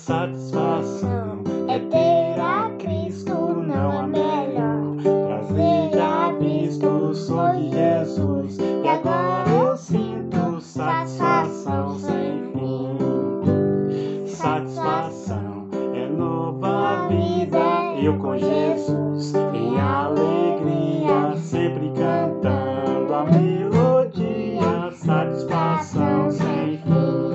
Satisfação é ter a Cristo, não há melhor. Prazer já visto, sou de Jesus, e agora eu sinto satisfação sem fim. Satisfação é nova vida, eu com Jesus, em alegria, sempre cantando a melodia. Satisfação sem fim.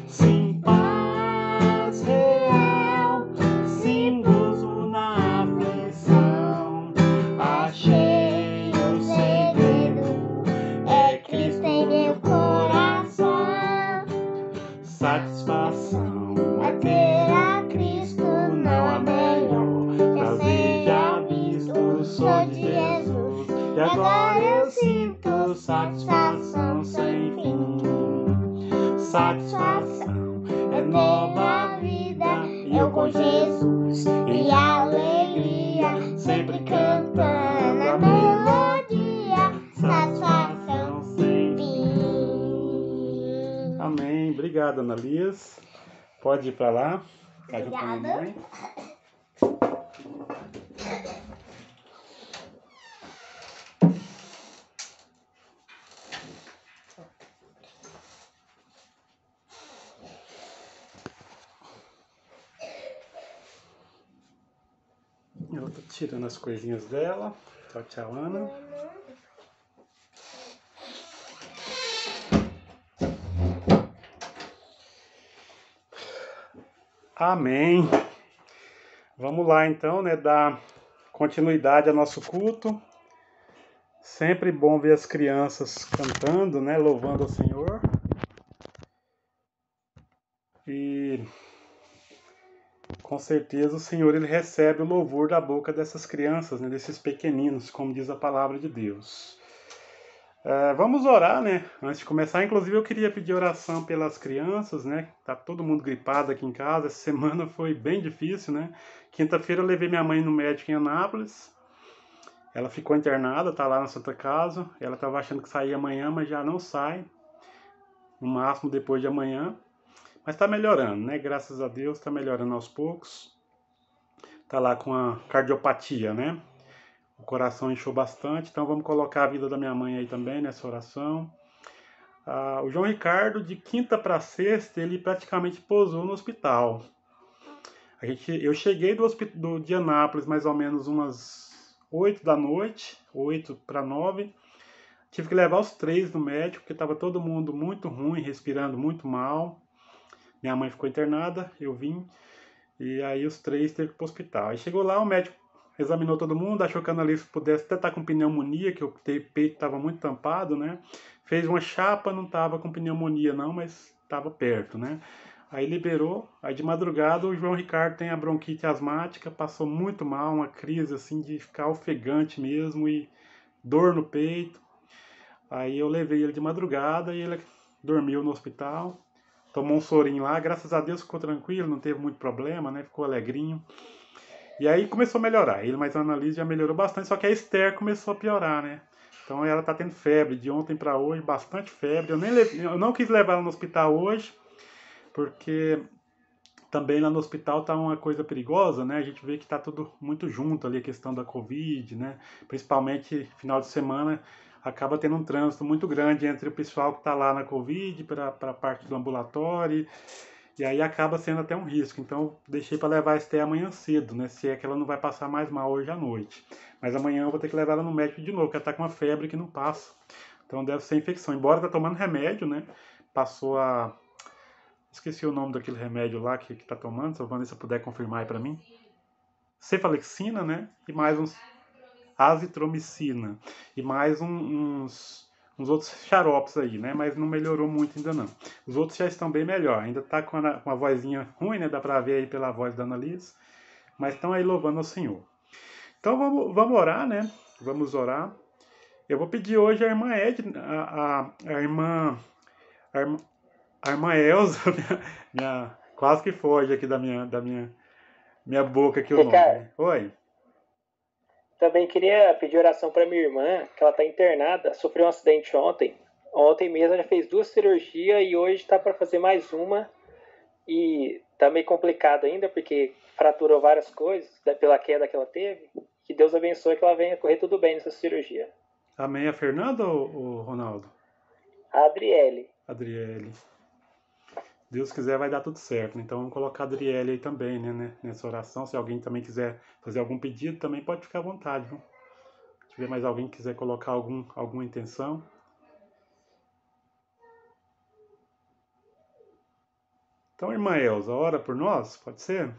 Sim, paz real, sim, gozo na aflição. Achei o segredo, é Cristo em meu coração. Satisfação é ter a Cristo, não há melhor. Prazer já visto, sou de Jesus, e agora eu sinto satisfação sem fim. Satisfação é nova vida, eu com Jesus, e alegria, sempre cantando a melodia. Satisfação sem fim. Amém. Obrigado, Ana Lias. Pode ir para lá. Obrigada. Ela tá tirando as coisinhas dela. Tchau, tchau, Ana. Amém. Vamos lá então, né, dar continuidade ao nosso culto. Sempre bom ver as crianças cantando, né, louvando ao Senhor. E com certeza o Senhor ele recebe o louvor da boca dessas crianças, né, desses pequeninos, como diz a palavra de Deus. Vamos orar, né? Antes de começar, inclusive eu queria pedir oração pelas crianças, né? Tá todo mundo gripado aqui em casa. Essa semana foi bem difícil, né? Quinta-feira eu levei minha mãe no médico em Anápolis. Ela ficou internada, tá lá na Santa Casa. Ela tava achando que saía amanhã, mas já não sai. No máximo depois de amanhã. Mas tá melhorando, né? Graças a Deus, tá melhorando aos poucos. Tá lá com a cardiopatia, né? O coração inchou bastante, então vamos colocar a vida da minha mãe aí também nessa oração. O João Ricardo, de quinta para sexta, ele praticamente pousou no hospital. Eu cheguei de Anápolis mais ou menos umas 8 da noite, 8 para 9. Tive que levar os 3 no médico, porque estava todo mundo muito ruim, respirando muito mal. Minha mãe ficou internada, eu vim, e aí os 3 teve que ir para o hospital. Aí chegou lá, o médico examinou todo mundo, achou que a analista pudesse até estar com pneumonia, que o peito estava muito tampado, né? Fez uma chapa, não estava com pneumonia não, mas estava perto, né? Aí liberou, aí de madrugada o João Ricardo tem a bronquite asmática, passou muito mal, uma crise assim de ficar ofegante mesmo e dor no peito. Aí eu levei ele de madrugada e ele dormiu no hospital, tomou um sorinho lá, graças a Deus ficou tranquilo, não teve muito problema, né? Ficou alegrinho. E aí começou a melhorar. Ele mais a Annalise já melhorou bastante, só que a Esther começou a piorar, né? Então ela tá tendo febre de ontem para hoje, bastante febre. Eu não quis levar ela no hospital hoje, porque também lá no hospital tá uma coisa perigosa, né? A gente vê que tá tudo muito junto ali, a questão da Covid, né? Principalmente final de semana, acaba tendo um trânsito muito grande entre o pessoal que tá lá na Covid para a parte do ambulatório. E aí acaba sendo até um risco. Então deixei para levar a Esté amanhã cedo, né? Se é que ela não vai passar mais mal hoje à noite. Mas amanhã eu vou ter que levar ela no médico de novo, porque ela tá com uma febre que não passa. Então deve ser infecção. Embora tá tomando remédio, né? Passou a... Esqueci o nome daquele remédio lá que tá tomando. Se a Vanessa puder confirmar aí para mim. Cefalexina, né? E mais uns... Azitromicina. E mais uns outros xaropes aí, né? Mas não melhorou muito ainda não. Os outros já estão bem melhor. Ainda tá com uma vozinha ruim, né? Dá pra ver aí pela voz da Annalise. Mas estão aí louvando ao Senhor. Então vamos orar, né? Vamos orar. Eu vou pedir hoje a irmã Edna, a irmã Elza, quase que foge aqui da minha boca aqui o nome. Né? Oi. Também queria pedir oração para minha irmã, que ela está internada, sofreu um acidente ontem. Ontem mesmo ela já fez 2 cirurgias e hoje está para fazer mais uma. E tá meio complicado ainda, porque fraturou várias coisas pela queda que ela teve. Que Deus abençoe que ela venha correr tudo bem nessa cirurgia. Amém. A Fernanda ou o Ronaldo? A Adriele. Adriele. Deus quiser vai dar tudo certo. Então vamos colocar a Adriele aí também, né, nessa oração. Se alguém também quiser fazer algum pedido, também pode ficar à vontade. Viu? Se tiver mais alguém que quiser colocar alguma intenção. Então, irmã Elza, ora por nós, pode ser?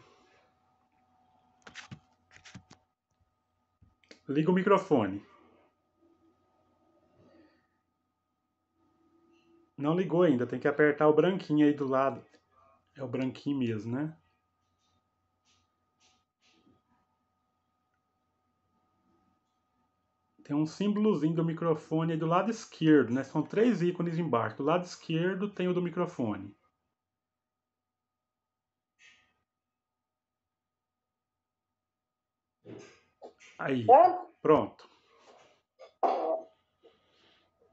Liga o microfone. Não ligou ainda, tem que apertar o branquinho aí do lado. É o branquinho mesmo, né? Tem um símbolozinho do microfone aí do lado esquerdo, né? São 3 ícones embaixo. Do lado esquerdo tem o do microfone. Aí, pronto.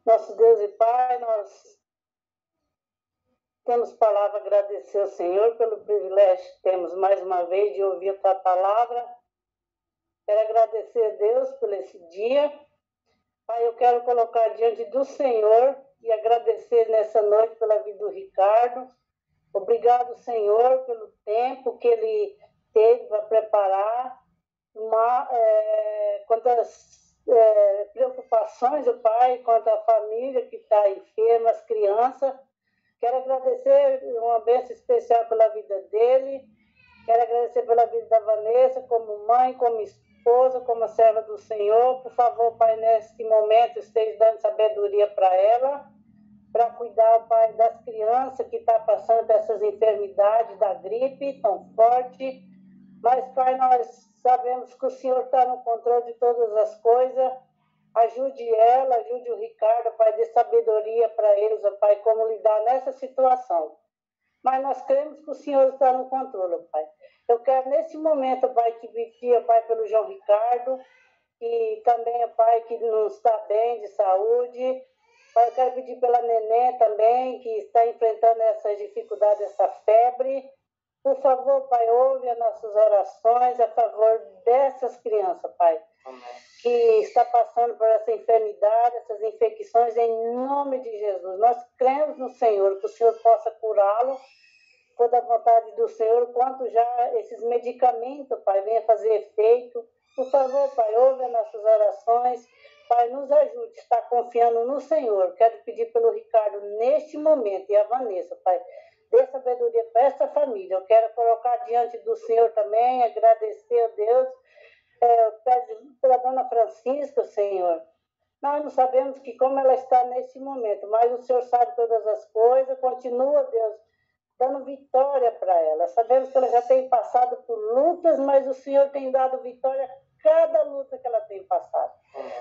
Nosso Deus e Pai, nós temos palavra a agradecer ao Senhor pelo privilégio que temos mais uma vez de ouvir a Tua palavra. Quero agradecer a Deus por esse dia. Pai, eu quero colocar diante do Senhor e agradecer nessa noite pela vida do Ricardo. Obrigado, Senhor, pelo tempo que ele teve para preparar. Quantas preocupações, o Pai, quanto à família que está enferma, as crianças. Quero agradecer uma bênção especial pela vida dele. Quero agradecer pela vida da Vanessa, como mãe, como esposa, como serva do Senhor. Por favor, Pai, nesse momento, esteja dando sabedoria para ela, para cuidar, Pai, das crianças que estão passando por essas enfermidades da gripe tão forte. Mas, Pai, nós sabemos que o Senhor está no controle de todas as coisas. Ajude ela, ajude o Ricardo, Pai, dê sabedoria para eles, Pai, como lidar nessa situação. Mas nós cremos que o Senhor está no controle, Pai. Eu quero, nesse momento, Pai, te pedir, Pai, pelo João Ricardo, que também, Pai, que não está bem de saúde. Pai, eu quero pedir pela Neném também, que está enfrentando essas dificuldades, essa febre. Por favor, Pai, ouve as nossas orações a favor dessas crianças, Pai. Amém. Que está passando por essa enfermidade, essas infecções, em nome de Jesus. Nós cremos no Senhor, que o Senhor possa curá-lo, for da vontade do Senhor, quanto já esses medicamentos, Pai, venham fazer efeito. Por favor, Pai, ouve as nossas orações. Pai, nos ajude, está confiando no Senhor. Quero pedir pelo Ricardo neste momento e a Vanessa, Pai. Dê sabedoria para essa família. Eu quero colocar diante do Senhor também, agradecer a Deus. Eu peço pela dona Francisca, Senhor. Nós não sabemos que como ela está nesse momento, mas o Senhor sabe todas as coisas. Continua, Deus, dando vitória para ela. Sabemos que ela já tem passado por lutas, mas o Senhor tem dado vitória a cada luta que ela tem passado.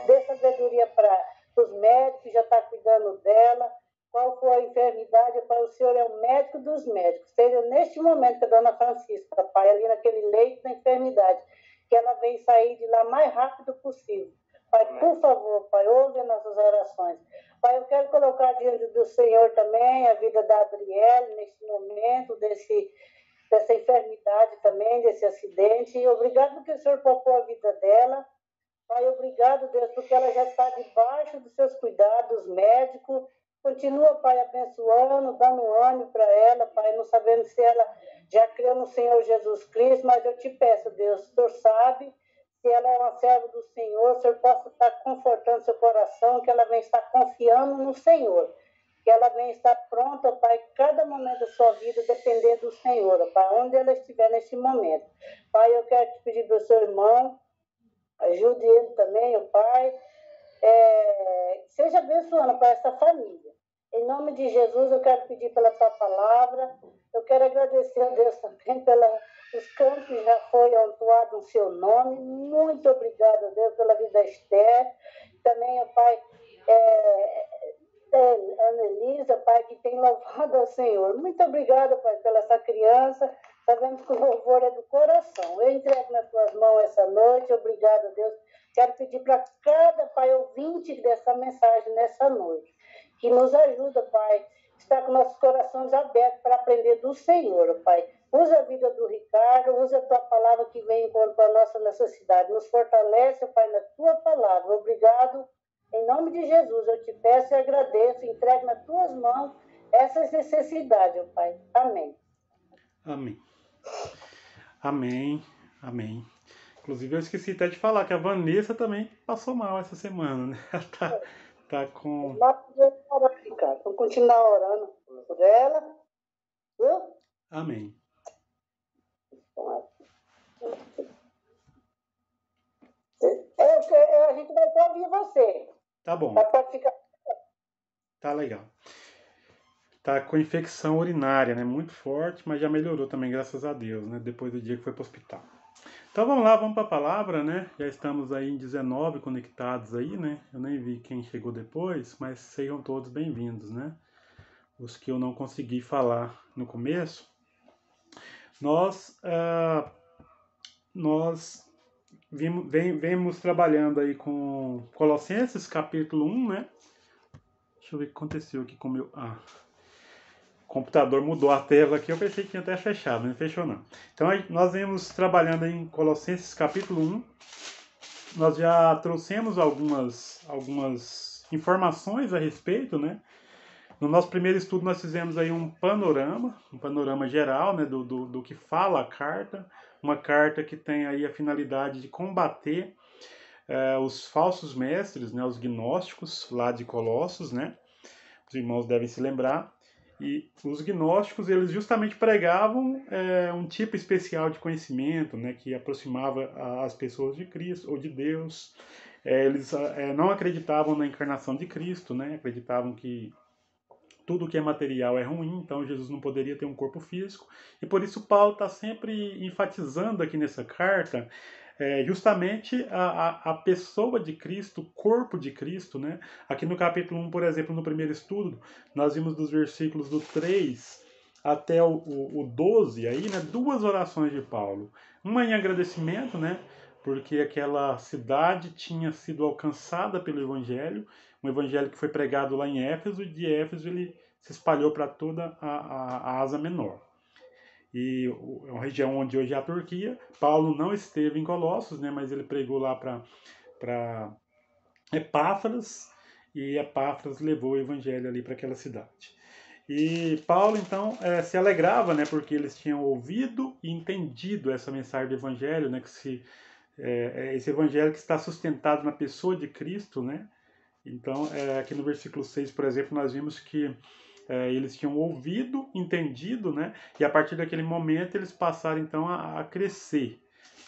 Dê sabedoria para os médicos que já estão cuidando dela. Qual for a enfermidade, Pai, o Senhor é o médico dos médicos. Seja neste momento que a dona Francisca, Pai, ali naquele leito da enfermidade, que ela venha sair de lá o mais rápido possível. Pai, por favor, Pai, ouve as nossas orações. Pai, eu quero colocar diante do Senhor também a vida da Adriele, neste momento, dessa enfermidade também, desse acidente. E obrigado porque o Senhor poupou a vida dela. Pai, obrigado, Deus, porque ela já está debaixo dos seus cuidados médicos. Continua, Pai, abençoando, dando ânimo para ela, Pai, não sabendo se ela já creu no Senhor Jesus Cristo, mas eu te peço, Deus, o Senhor sabe, se ela é uma serva do Senhor, o Senhor possa estar confortando seu coração, que ela venha estar confiando no Senhor, que ela venha estar pronta, Pai, cada momento da sua vida, depender do Senhor, Pai, onde ela estiver nesse momento. Pai, eu quero te pedir para o seu irmão, ajude ele também, o Pai, seja abençoando para essa família. Em nome de Jesus, eu quero pedir pela tua palavra. Eu quero agradecer a Deus também pelos campos que já foi autuado no seu nome. Muito obrigada, Deus, pela vida da Esther. Também, ó Pai, Ana Elisa, Pai, que tem louvado ao Senhor. Muito obrigada, Pai, pela essa criança. Sabemos que o louvor é do coração. Eu entrego nas tuas mãos essa noite. Obrigada, Deus. Quero pedir para cada Pai ouvinte dessa mensagem nessa noite, que nos ajuda, Pai, estar com nossos corações abertos para aprender do Senhor, Pai. Usa a vida do Ricardo, usa a tua palavra que vem encontro a nossa necessidade. Nos fortalece, Pai, na tua palavra. Obrigado. Em nome de Jesus, eu te peço e agradeço. Entrego nas tuas mãos essas necessidades, Pai. Amém. Amém. Amém. Amém. Inclusive, eu esqueci até de falar que a Vanessa também passou mal essa semana, né? Ela tá com... Ricardo. Vamos continuar orando por ela. Viu? Amém. A gente vai ouvir você. Tá bom. Pode ficar. Tá legal. Tá com infecção urinária, né? Muito forte, mas já melhorou também, graças a Deus, né? Depois do dia que foi pro hospital. Então vamos lá, vamos para a palavra, né? Já estamos aí em 19 conectados aí, né? Eu nem vi quem chegou depois, mas sejam todos bem-vindos, né? Os que eu não consegui falar no começo. Nós vemos trabalhando aí com Colossenses, capítulo 1, né? Deixa eu ver o que aconteceu aqui com o meu... O computador mudou a tela aqui, eu pensei que tinha até fechado, não fechou não. Então nós vemos trabalhando em Colossenses capítulo 1. Nós já trouxemos algumas informações a respeito, né? No nosso primeiro estudo nós fizemos aí um panorama geral, né, do que fala a carta. Uma carta que tem aí a finalidade de combater os falsos mestres, né, os gnósticos lá de Colossos, né? Os irmãos devem se lembrar. E os gnósticos, eles justamente pregavam um tipo especial de conhecimento, né, que aproximava as pessoas de Cristo ou de Deus. Eles não acreditavam na encarnação de Cristo, né, acreditavam que tudo que é material é ruim, então Jesus não poderia ter um corpo físico. E por isso Paulo está sempre enfatizando aqui nessa carta justamente a pessoa de Cristo, o corpo de Cristo, né? Aqui no capítulo 1, por exemplo, no primeiro estudo, nós vimos dos versículos do 3 até o 12, aí, né, duas orações de Paulo. Uma em agradecimento, né? Porque aquela cidade tinha sido alcançada pelo Evangelho, um Evangelho que foi pregado lá em Éfeso, e de Éfeso ele se espalhou para toda a Ásia Menor. E é uma região onde hoje é a Turquia. Paulo não esteve em Colossos, né, mas ele pregou lá para Epáfras, e Epáfras levou o evangelho ali para aquela cidade. E Paulo, então, se alegrava, né, porque eles tinham ouvido e entendido essa mensagem do evangelho, né, esse evangelho que está sustentado na pessoa de Cristo, né. Então, aqui no versículo 6, por exemplo, nós vimos que eles tinham ouvido, entendido, né? E a partir daquele momento eles passaram então a crescer.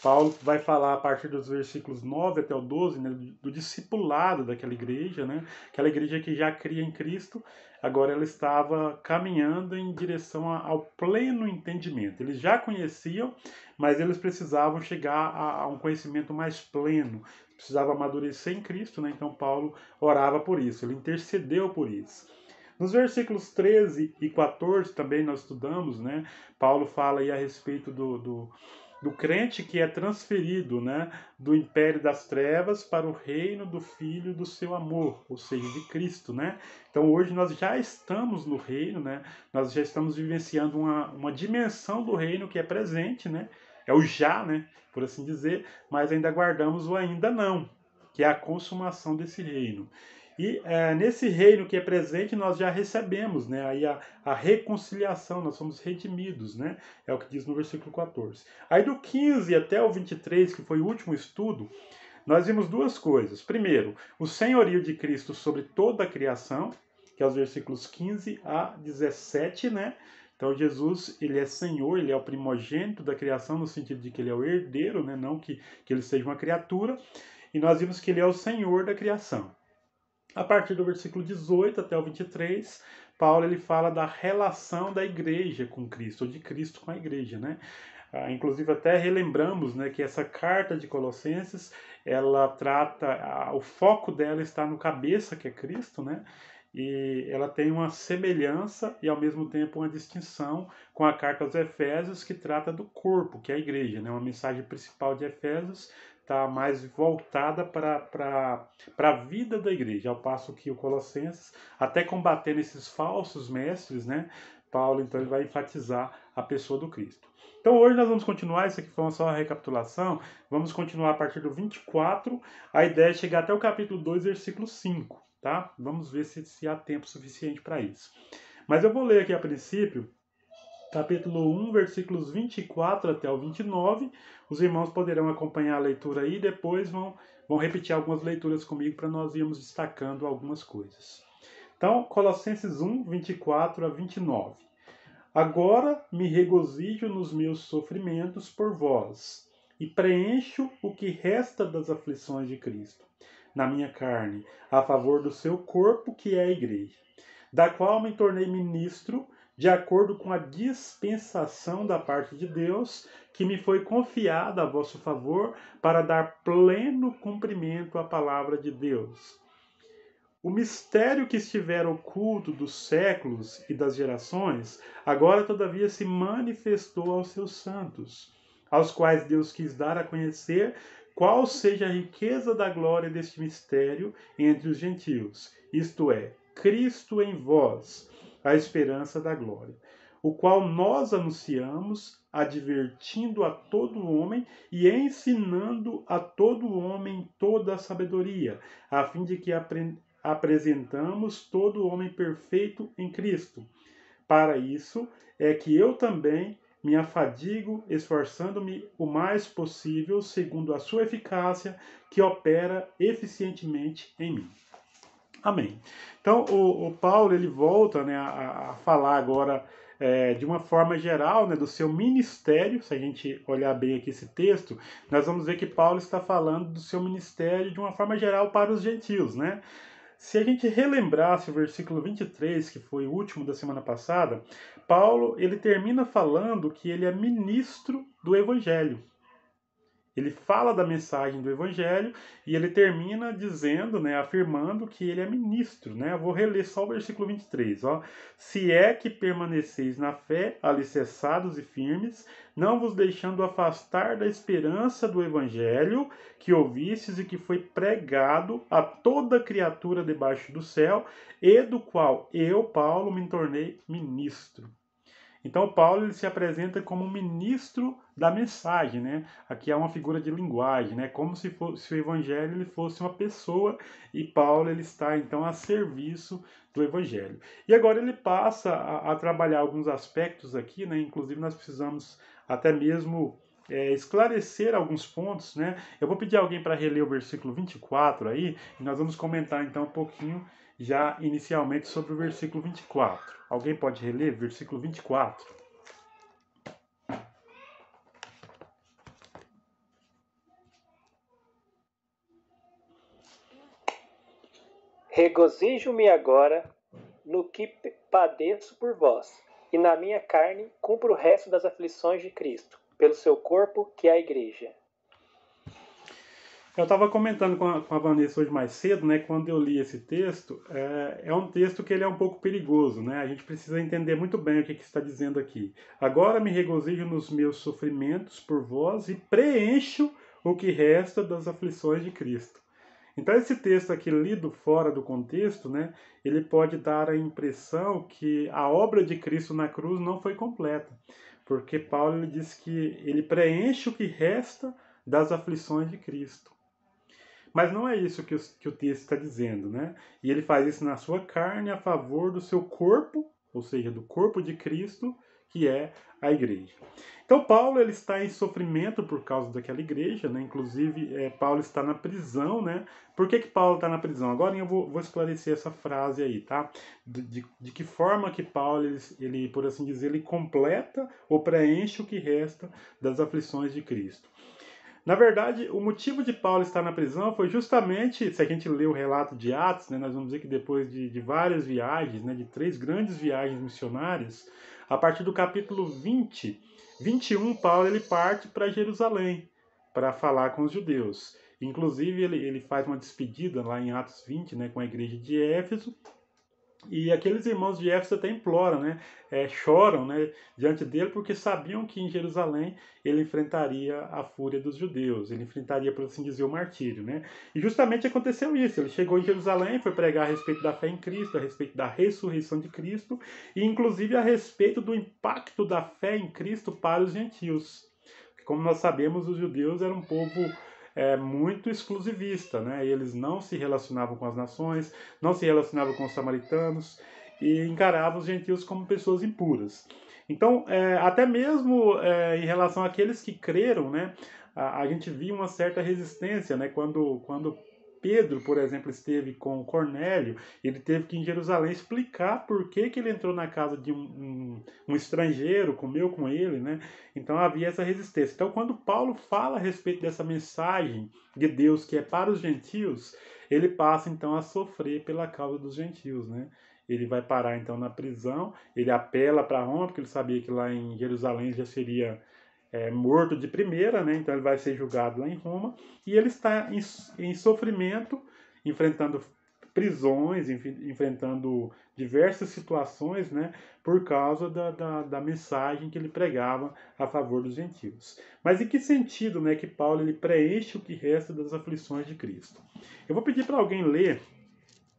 Paulo vai falar a partir dos versículos 9 até o 12, né, do discipulado daquela igreja, né? Aquela igreja que já cria em Cristo, agora ela estava caminhando em direção ao pleno entendimento. Eles já conheciam, mas eles precisavam chegar a um conhecimento mais pleno, precisava amadurecer em Cristo, né? Então Paulo orava por isso, ele intercedeu por isso. Nos versículos 13 e 14 também nós estudamos, né? Paulo fala aí a respeito do crente que é transferido, né, do império das trevas para o reino do Filho do seu amor, ou seja, de Cristo, né? Então hoje nós já estamos no reino, né? Nós já estamos vivenciando uma dimensão do reino que é presente, né? É o já, né, por assim dizer, mas ainda guardamos o ainda não, que é a consumação desse reino. E nesse reino que é presente, nós já recebemos, né, aí a reconciliação, nós somos redimidos, né? É o que diz no versículo 14. Aí do 15 até o 23, que foi o último estudo, nós vimos duas coisas. Primeiro, o senhorio de Cristo sobre toda a criação, que é os versículos 15 a 17, né? Então Jesus, ele é Senhor, ele é o primogênito da criação, no sentido de que ele é o herdeiro, né? Não que ele seja uma criatura. E nós vimos que ele é o Senhor da criação. A partir do versículo 18 até o 23, Paulo ele fala da relação da igreja com Cristo, ou de Cristo com a igreja, né? Inclusive até relembramos, né, que essa carta de Colossenses, ela trata, o foco dela está no cabeça, que é Cristo, né? E ela tem uma semelhança e ao mesmo tempo uma distinção com a carta aos Efésios, que trata do corpo, que é a igreja, né? Uma mensagem principal de Efésios está mais voltada para a vida da igreja, ao passo que o Colossenses, até combatendo esses falsos mestres, né, Paulo então ele vai enfatizar a pessoa do Cristo. Então hoje nós vamos continuar, isso aqui foi só uma recapitulação, vamos continuar a partir do 24, a ideia é chegar até o capítulo 2, versículo 5, tá? Vamos ver se há tempo suficiente para isso. Mas eu vou ler aqui a princípio, capítulo 1, versículos 24 até o 29, os irmãos poderão acompanhar a leitura aí e depois vão repetir algumas leituras comigo para nós irmos destacando algumas coisas. Então, Colossenses 1, 24 a 29. Agora me regozijo nos meus sofrimentos por vós, e preencho o que resta das aflições de Cristo, na minha carne, a favor do seu corpo, que é a igreja, da qual me tornei ministro, de acordo com a dispensação da parte de Deus, que me foi confiada a vosso favor, para dar pleno cumprimento à palavra de Deus. O mistério que estivera oculto dos séculos e das gerações, agora todavia se manifestou aos seus santos, aos quais Deus quis dar a conhecer qual seja a riqueza da glória deste mistério entre os gentios, isto é, Cristo em vós, a esperança da glória, o qual nós anunciamos, advertindo a todo homem e ensinando a todo homem toda a sabedoria, a fim de que apresentamos todo homem perfeito em Cristo. Para isso é que eu também me afadigo, esforçando-me o mais possível, segundo a sua eficácia, que opera eficientemente em mim. Amém. Então, o Paulo ele volta, né, a falar agora de uma forma geral, né, do seu ministério. Se a gente olhar bem aqui esse texto, nós vamos ver que Paulo está falando do seu ministério de uma forma geral para os gentios, né? Se a gente relembrasse o versículo 23, que foi o último da semana passada, Paulo ele termina falando que ele é ministro do Evangelho. Ele fala da mensagem do Evangelho e ele termina dizendo, né, afirmando que ele é ministro. Né? Eu vou reler só o versículo 23. Ó. Se é que permaneceis na fé, alicerçados e firmes, não vos deixando afastar da esperança do Evangelho que ouvistes e que foi pregado a toda criatura debaixo do céu, e do qual eu, Paulo, me tornei ministro. Então, Paulo ele se apresenta como um ministro da mensagem, né? Aqui há uma figura de linguagem, né? Como se o evangelho ele fosse uma pessoa e Paulo ele está, então, a serviço do evangelho. E agora ele passa a trabalhar alguns aspectos aqui, né? Inclusive, nós precisamos até mesmo esclarecer alguns pontos, né? Eu vou pedir alguém para reler o versículo 24 aí, e nós vamos comentar, então, um pouquinho já inicialmente sobre o versículo 24. Alguém pode reler versículo 24? Regozijo-me agora no que padeço por vós, e na minha carne cumpro o resto das aflições de Cristo, pelo seu corpo, que é a igreja. Eu estava comentando com a Vanessa hoje mais cedo, né, quando eu li esse texto, é um texto que ele é um pouco perigoso, né? A gente precisa entender muito bem o que está dizendo aqui. Agora me regozijo nos meus sofrimentos por vós e preencho o que resta das aflições de Cristo. Então esse texto aqui lido fora do contexto, né, ele pode dar a impressão que a obra de Cristo na cruz não foi completa, porque Paulo ele diz que ele preenche o que resta das aflições de Cristo. Mas não é isso que o texto está dizendo, né? E ele faz isso na sua carne a favor do seu corpo, ou seja, do corpo de Cristo, que é a igreja. Então Paulo ele está em sofrimento por causa daquela igreja, né? Inclusive Paulo está na prisão, né? Por que Paulo está na prisão? Agora eu vou esclarecer essa frase aí, tá? De que forma que Paulo ele, por assim dizer, ele completa ou preenche o que resta das aflições de Cristo. Na verdade, o motivo de Paulo estar na prisão foi justamente, se a gente ler o relato de Atos, né, nós vamos ver que depois de várias viagens, né, de 3 grandes viagens missionárias, a partir do capítulo 21, Paulo ele parte para Jerusalém para falar com os judeus. Inclusive, ele faz uma despedida lá em Atos 20, né, com a igreja de Éfeso, E aqueles irmãos de Éfeso até imploram, né? Choram, né, diante dele, porque sabiam que em Jerusalém ele enfrentaria a fúria dos judeus, ele enfrentaria, por assim dizer, o martírio, né? E justamente aconteceu isso. Ele chegou em Jerusalém, foi pregar a respeito da fé em Cristo, a respeito da ressurreição de Cristo, e inclusive a respeito do impacto da fé em Cristo para os gentios. Como nós sabemos, os judeus eram um povo muito exclusivista, né? Eles não se relacionavam com as nações, não se relacionavam com os samaritanos e encaravam os gentios como pessoas impuras. Então, até mesmo em relação àqueles que creram, né? A gente via uma certa resistência, né? Quando Pedro, por exemplo, esteve com Cornélio, ele teve que ir em Jerusalém explicar por que ele entrou na casa de um estrangeiro, comeu com ele, né? Então havia essa resistência. Então, quando Paulo fala a respeito dessa mensagem de Deus que é para os gentios, ele passa então a sofrer pela causa dos gentios, né? Ele vai parar então na prisão, ele apela para Roma, porque ele sabia que lá em Jerusalém já seria morto de primeira, né? Então ele vai ser julgado lá em Roma, e ele está em sofrimento, enfrentando prisões, enfrentando diversas situações, né, por causa da mensagem que ele pregava a favor dos gentios. Mas em que sentido, né, que Paulo ele preenche o que resta das aflições de Cristo? Eu vou pedir para alguém ler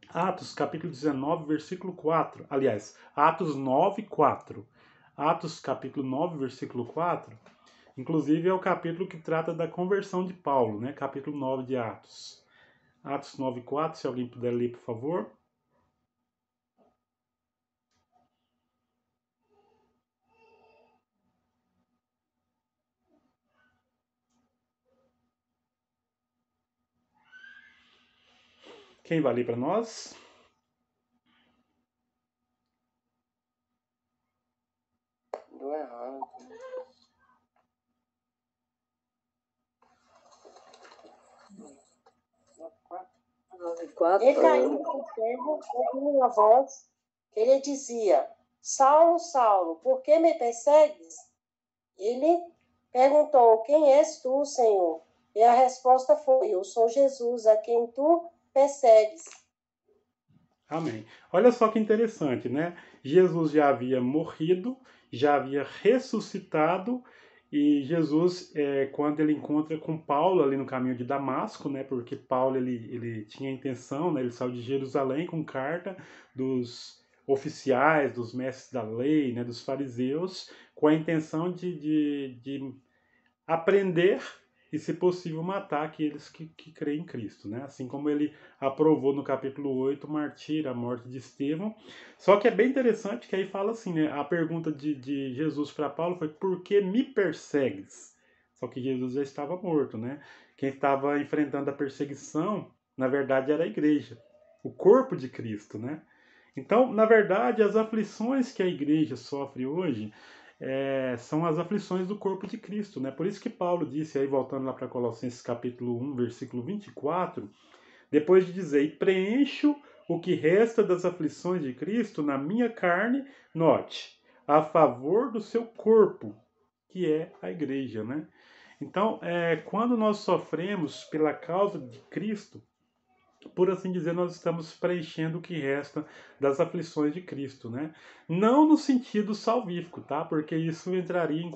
Atos capítulo 19, versículo 4. Aliás, Atos 9, 4. Atos capítulo 9, versículo 4. Inclusive é o capítulo que trata da conversão de Paulo, né? Capítulo 9 de Atos. Atos 9, 4, se alguém puder ler, por favor. Quem vai ler para nós? Deu errado. Ele caiu por terra, ouviu uma voz que lhe dizia: Saulo, Saulo, por que me persegues? Ele perguntou: Quem és tu, Senhor? E a resposta foi: Eu sou Jesus, a quem tu persegues. Amém. Olha só que interessante, né? Jesus já havia morrido, já havia ressuscitado, e Jesus, quando ele encontra com Paulo ali no caminho de Damasco, né? Porque Paulo ele tinha a intenção, né? Ele saiu de Jerusalém com carta dos oficiais, dos mestres da lei, né? Dos fariseus, com a intenção de aprender e, se possível, matar aqueles que creem em Cristo, né? Assim como ele aprovou no capítulo 8 o martírio, a morte de Estevão. Só que é bem interessante que aí fala assim, né? A pergunta de Jesus para Paulo foi: por que me persegues? Só que Jesus já estava morto, né? Quem estava enfrentando a perseguição, na verdade, era a igreja, o corpo de Cristo, né? Então, na verdade, as aflições que a igreja sofre hoje são as aflições do corpo de Cristo, né? Por isso que Paulo disse, aí voltando lá para Colossenses capítulo 1, versículo 24, depois de dizer: e preencho o que resta das aflições de Cristo na minha carne, note, a favor do seu corpo, que é a igreja, né? Então, quando nós sofremos pela causa de Cristo, por assim dizer, nós estamos preenchendo o que resta das aflições de Cristo, né? Não no sentido salvífico, tá? Porque isso entraria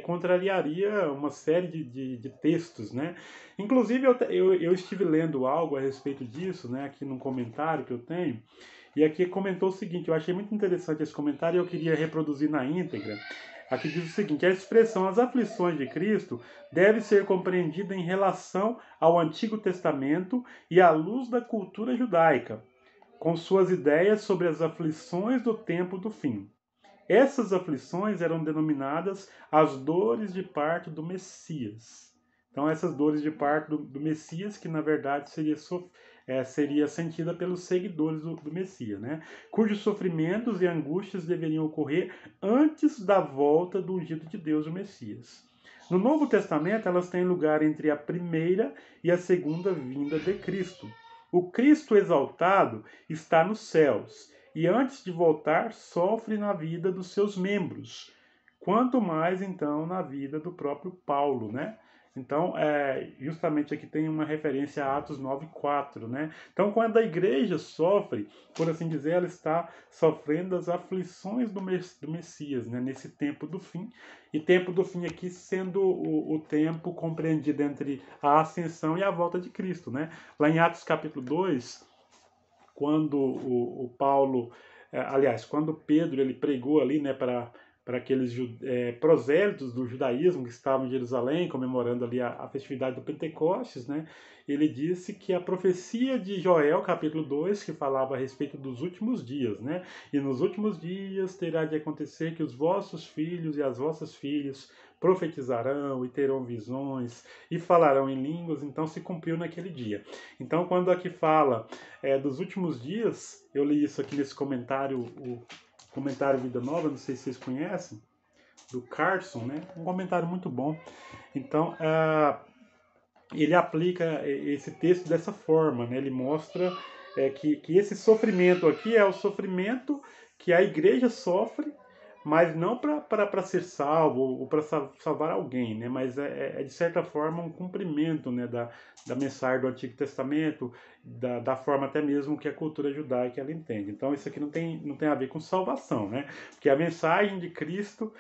contrariaria uma série de textos, né? Inclusive, eu estive lendo algo a respeito disso, né? Aqui num comentário que eu tenho, e aqui comentou o seguinte: eu achei muito interessante esse comentário e eu queria reproduzir na íntegra. Aqui diz o seguinte: a expressão as aflições de Cristo deve ser compreendida em relação ao Antigo Testamento e à luz da cultura judaica, com suas ideias sobre as aflições do tempo do fim. Essas aflições eram denominadas as dores de parto do Messias. Então, essas dores de parto do Messias, que na verdade seria sentida pelos seguidores do Messias, né? Cujos sofrimentos e angústias deveriam ocorrer antes da volta do ungido de Deus, o Messias. No Novo Testamento, elas têm lugar entre a primeira e a segunda vinda de Cristo. O Cristo exaltado está nos céus e, antes de voltar, sofre na vida dos seus membros, quanto mais então na vida do próprio Paulo, né? Então, justamente aqui tem uma referência a Atos 9:4, né? Então, quando a igreja sofre, por assim dizer, ela está sofrendo as aflições do Messias, né? Nesse tempo do fim. E tempo do fim aqui sendo o tempo compreendido entre a ascensão e a volta de Cristo, né? Lá em Atos capítulo 2, quando o Paulo, aliás, quando Pedro ele pregou ali, né, para aqueles prosélitos do judaísmo que estavam em Jerusalém, comemorando ali a festividade do Pentecostes, né, ele disse que a profecia de Joel, capítulo 2, que falava a respeito dos últimos dias, né, e nos últimos dias terá de acontecer que os vossos filhos e as vossas filhas profetizarão e terão visões e falarão em línguas, então se cumpriu naquele dia. Então, quando aqui fala dos últimos dias, eu li isso aqui nesse comentário, o comentário Vida Nova, não sei se vocês conhecem, do Carson, né? Um comentário muito bom. Então, ele aplica esse texto dessa forma, né? Ele mostra que esse sofrimento aqui é o sofrimento que a igreja sofre, mas não para ser salvo ou para salvar alguém, né? Mas de certa forma um cumprimento, né, da mensagem do Antigo Testamento, da forma até mesmo que a cultura judaica ela entende. Então isso aqui não tem a ver com salvação, né? Porque a mensagem de Cristo,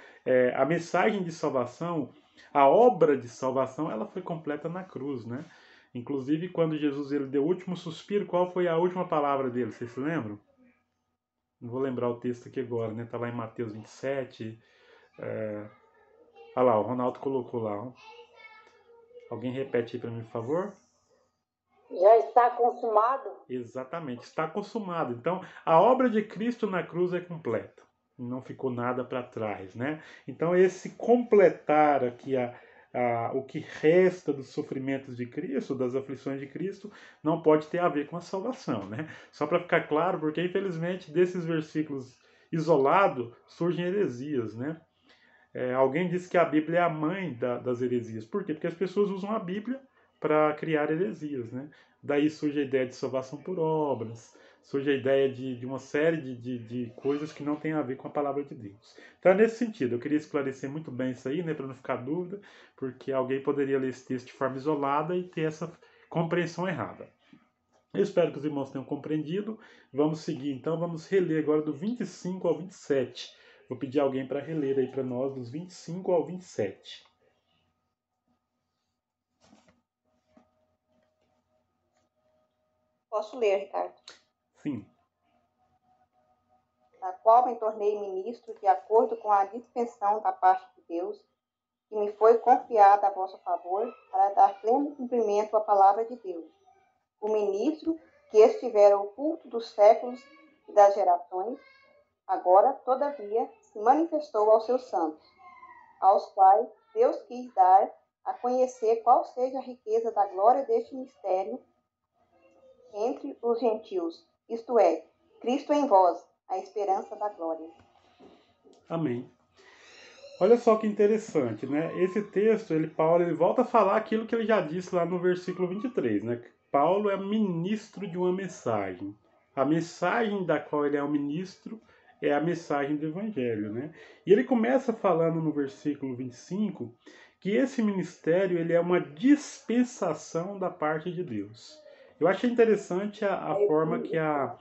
a mensagem de salvação, a obra de salvação, ela foi completa na cruz, né? Inclusive quando Jesus ele deu o último suspiro, qual foi a última palavra dele? Vocês se lembram? Não vou lembrar o texto aqui agora, né? Tá lá em Mateus 27. Olha lá, o Ronaldo colocou lá. Ó. Alguém repete aí para mim, por favor? Já está consumado? Exatamente, está consumado. Então, a obra de Cristo na cruz é completa. Não ficou nada para trás, né? Então, esse completar aqui o que resta dos sofrimentos de Cristo, das aflições de Cristo, não pode ter a ver com a salvação, né? Só para ficar claro, porque infelizmente desses versículos isolados surgem heresias, né? Alguém disse que a Bíblia é a mãe das heresias. Por quê? Porque as pessoas usam a Bíblia para criar heresias, né? Daí surge a ideia de salvação por obras, surge a ideia de uma série de coisas que não tem a ver com a palavra de Deus. Então é nesse sentido, eu queria esclarecer muito bem isso aí, né, para não ficar dúvida, porque alguém poderia ler esse texto de forma isolada e ter essa compreensão errada. Eu espero que os irmãos tenham compreendido. Vamos seguir então, vamos reler agora do 25 ao 27. Vou pedir alguém para reler aí para nós dos 25 ao 27. Posso ler, Ricardo? Sim. Na qual me tornei ministro de acordo com a dispensão da parte de Deus, que me foi confiada a vosso favor, para dar pleno cumprimento à palavra de Deus. O ministro que estivera oculto dos séculos e das gerações, agora, todavia, se manifestou aos seus santos, aos quais Deus quis dar a conhecer qual seja a riqueza da glória deste mistério entre os gentios, isto é, Cristo em vós, a esperança da glória. Amém. Olha só que interessante, né? Esse texto, Paulo volta a falar aquilo que ele já disse lá no versículo 23, né? Paulo é ministro de uma mensagem. A mensagem da qual ele é o ministro é a mensagem do Evangelho, né? E ele começa falando no versículo 25 que esse ministério ele é uma dispensação da parte de Deus. Eu achei interessante a forma que a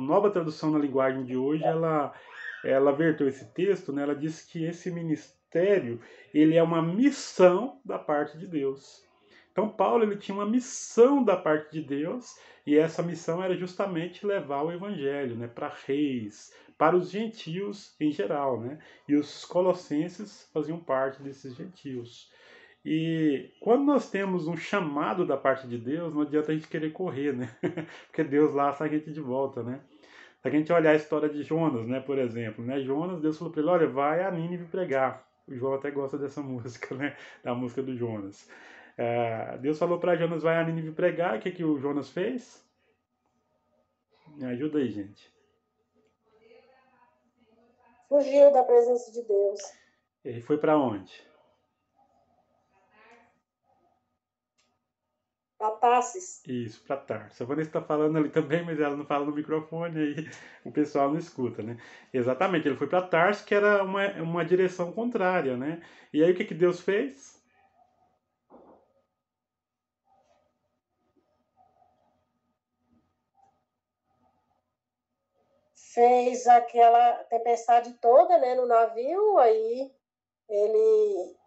nova tradução na linguagem de hoje, ela verteu esse texto, né? Ela disse que esse ministério ele é uma missão da parte de Deus. Então Paulo ele tinha uma missão da parte de Deus e essa missão era justamente levar o evangelho, né, para reis, para os gentios em geral, né? E os colossenses faziam parte desses gentios. E quando nós temos um chamado da parte de Deus, não adianta a gente querer correr, né? Porque Deus laça a gente de volta, né? Se a gente olhar a história de Jonas, né, por exemplo, né? Jonas, Deus falou para ele, olha, vai a Nínive pregar. O João até gosta dessa música, né? Da música do Jonas. Deus falou para Jonas, vai a Nínive pregar. O que o Jonas fez? Me ajuda aí, gente. Fugiu da presença de Deus. Ele foi para onde? Para Tarsis. Isso, para Tarso. A Vanessa está falando ali também, mas ela não fala no microfone, aí o pessoal não escuta, né? Exatamente, ele foi para Tarso, que era uma direção contrária, né? E aí o que Deus fez? Fez aquela tempestade toda, né, no navio, aí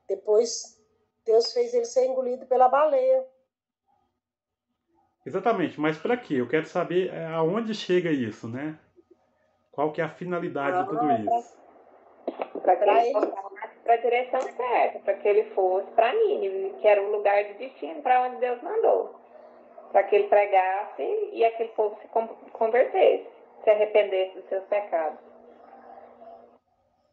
depois Deus fez ele ser engolido pela baleia. Exatamente, mas para quê? Eu quero saber aonde chega isso, né? Qual que é a finalidade de tudo isso? Para que ele fosse para a direção certa, para que ele fosse para Nínive, que era o lugar de destino para onde Deus mandou. Para que ele pregasse e aquele povo se convertesse, se arrependesse dos seus pecados.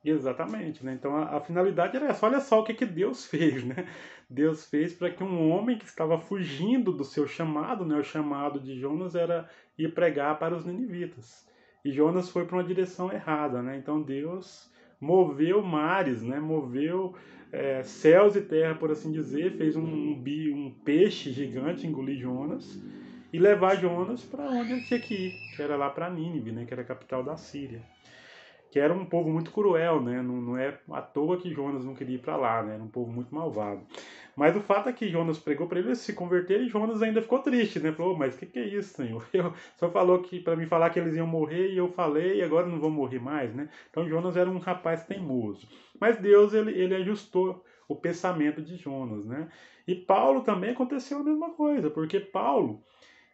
Exatamente, né? Então a finalidade era essa. Olha só o que Deus fez, né? Deus fez para que um homem que estava fugindo do seu chamado, né? O chamado de Jonas era ir pregar para os ninivitas. E Jonas foi para uma direção errada, né? Então Deus moveu mares, né? Moveu céus e terra, por assim dizer, fez um peixe gigante engolir Jonas e levar Jonas para onde ele tinha que ir, que era lá para Nínive, né? Que era a capital da Síria. Que era um povo muito cruel, né? Não é à toa que Jonas não queria ir para lá, né? Era um povo muito malvado. Mas o fato é que Jonas pregou para eles se converterem e Jonas ainda ficou triste, né? Falou, mas o que é isso, Senhor? Só falou que para me falar que eles iam morrer e eu falei e agora não vão morrer mais, né? Então Jonas era um rapaz teimoso. Mas Deus, ele ajustou o pensamento de Jonas, né? E Paulo também aconteceu a mesma coisa, porque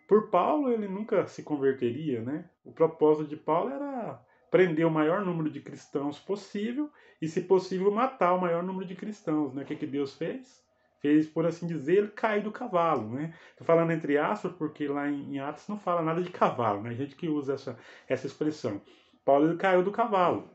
por Paulo ele nunca se converteria, né? O propósito de Paulo era prender o maior número de cristãos possível e, se possível, matar o maior número de cristãos, né? O que Deus fez? Fez, por assim dizer, ele cair do cavalo, né? Estou falando entre aspas porque lá em Atos não fala nada de cavalo, né? A gente que usa essa expressão. Paulo ele caiu do cavalo.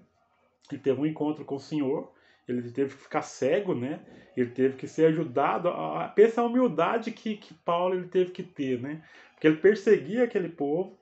Ele teve um encontro com o Senhor, ele teve que ficar cego, né? Ele teve que ser ajudado. Pensa a humildade que Paulo ele teve que ter, né? Porque ele perseguia aquele povo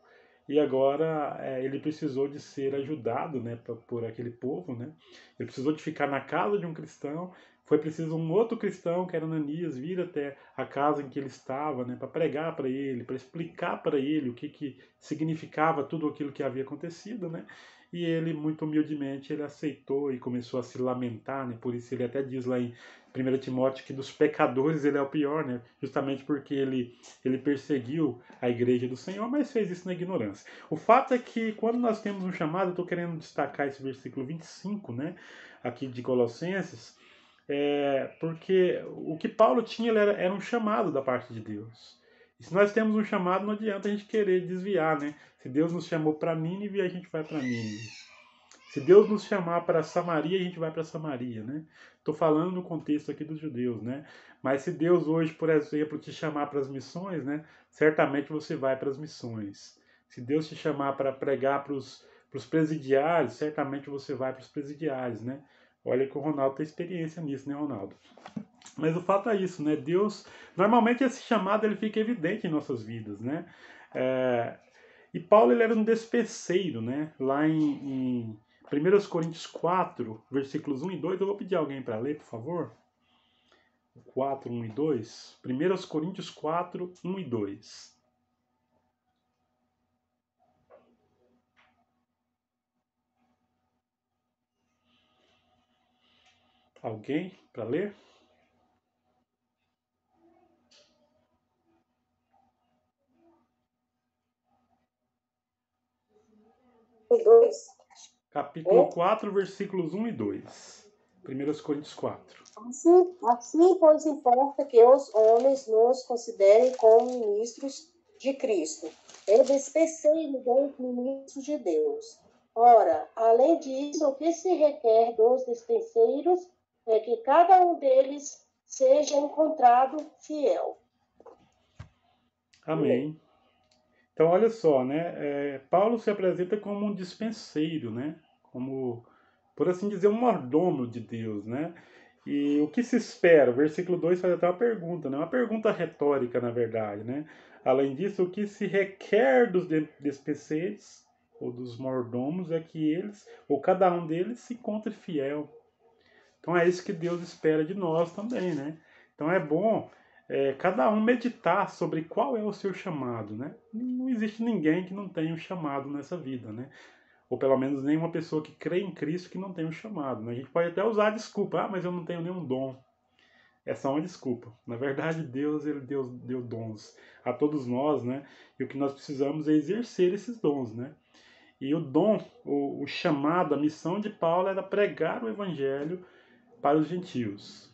e agora ele precisou de ser ajudado, né, por aquele povo, né? Ele precisou de ficar na casa de um cristão. Foi preciso um outro cristão, que era Ananias, vir até a casa em que ele estava, né, para pregar para ele, para explicar para ele o que significava tudo aquilo que havia acontecido, né? E ele, muito humildemente, ele aceitou e começou a se lamentar, né? Por isso ele até diz lá em 1 Timóteo que dos pecadores ele é o pior, né? Justamente porque ele perseguiu a igreja do Senhor, mas fez isso na ignorância. O fato é que quando nós temos um chamado, eu estou querendo destacar esse versículo 25, né? Aqui de Colossenses, porque o que Paulo tinha era um chamado da parte de Deus. E se nós temos um chamado, não adianta a gente querer desviar, né? Se Deus nos chamou para Nínive, a gente vai para Nínive. Se Deus nos chamar para Samaria, a gente vai para Samaria, né? Estou falando no contexto aqui dos judeus, né? Mas se Deus hoje, por exemplo, te chamar para as missões, né? Certamente você vai para as missões. Se Deus te chamar para pregar para os presidiários, certamente você vai para os presidiários, né? Olha que o Ronaldo tem experiência nisso, né, Ronaldo? Mas o fato é isso, né? Deus, normalmente esse chamado ele fica evidente em nossas vidas, né? E Paulo ele era um despenseiro, né? Lá em 1 Coríntios 4, versículos 1 e 2, eu vou pedir alguém para ler, por favor. 4, 1 e 2. 1 Coríntios 4, 1 e 2. Alguém para ler? Capítulo 4, versículos 1 e 2. 1 Coríntios 4. Assim, pois, importa que os homens nos considerem como ministros de Cristo. Eu despecei dos ministros de Deus. Ora, além disso, o que se requer dos despenseiros é que cada um deles seja encontrado fiel. Amém. Então, olha só, né? Paulo se apresenta como um dispenseiro, né? Como, por assim dizer, um mordomo de Deus, né? E o que se espera? O versículo 2 faz até uma pergunta, né? Uma pergunta retórica, na verdade, né? Além disso, o que se requer dos despenseiros ou dos mordomos é que eles, ou cada um deles, se encontre fiel. Então é isso que Deus espera de nós também, né? Então é bom cada um meditar sobre qual é o seu chamado, né? Não existe ninguém que não tenha um chamado nessa vida, né? Ou pelo menos nenhuma pessoa que crê em Cristo que não tenha um chamado, né? A gente pode até usar a desculpa, mas eu não tenho nenhum dom. É só uma desculpa. Na verdade, Deus ele deu dons a todos nós, né? E o que nós precisamos é exercer esses dons, né? E o dom, o chamado, a missão de Paulo era pregar o evangelho para os gentios.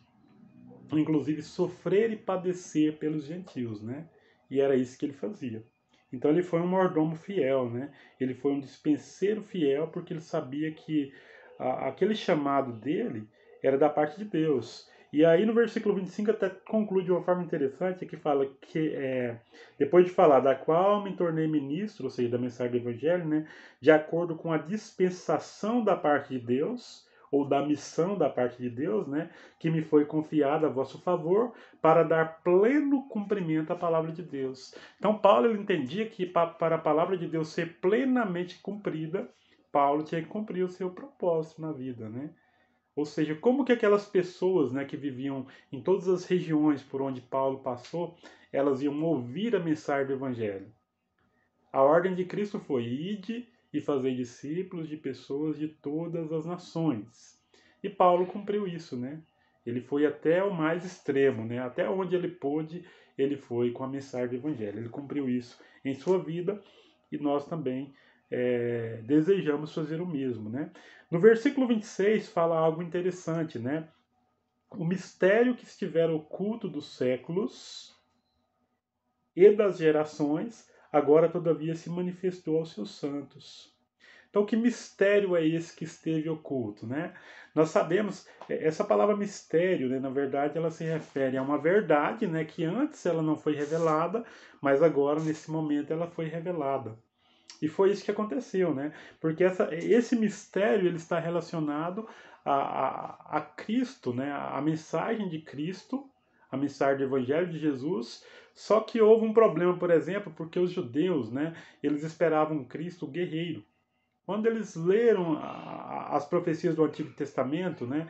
Inclusive sofrer e padecer pelos gentios, né? E era isso que ele fazia. Então ele foi um mordomo fiel, né? Ele foi um dispenseiro fiel porque ele sabia que aquele chamado dele era da parte de Deus. E aí no versículo 25 até conclui de uma forma interessante, que fala que, depois de falar da qual me tornei ministro, ou seja, da mensagem do evangelho, né? De acordo com a dispensação da parte de Deus, ou da missão da parte de Deus, né, que me foi confiada a vosso favor, para dar pleno cumprimento à palavra de Deus. Então Paulo ele entendia que para a palavra de Deus ser plenamente cumprida, Paulo tinha que cumprir o seu propósito na vida, né? Ou seja, como que aquelas pessoas, né, que viviam em todas as regiões por onde Paulo passou, elas iam ouvir a mensagem do evangelho? A ordem de Cristo foi: ide e fazer discípulos de pessoas de todas as nações. E Paulo cumpriu isso, né? Ele foi até o mais extremo, né? Até onde ele pôde, ele foi com a mensagem do evangelho. Ele cumpriu isso em sua vida e nós também desejamos fazer o mesmo, né? No versículo 26 fala algo interessante, né? O mistério que estiver oculto dos séculos e das gerações, agora todavia se manifestou aos seus santos. Então, que mistério é esse que esteve oculto, né? Nós sabemos, essa palavra mistério, né, na verdade, ela se refere a uma verdade, né, que antes ela não foi revelada, mas agora, nesse momento, ela foi revelada. E foi isso que aconteceu, né? Porque esse mistério ele está relacionado a Cristo, né? A mensagem de Cristo, a mensagem do Evangelho de Jesus. Só que houve um problema, por exemplo, porque os judeus, né? Eles esperavam um Cristo guerreiro. Quando eles leram as profecias do Antigo Testamento, né?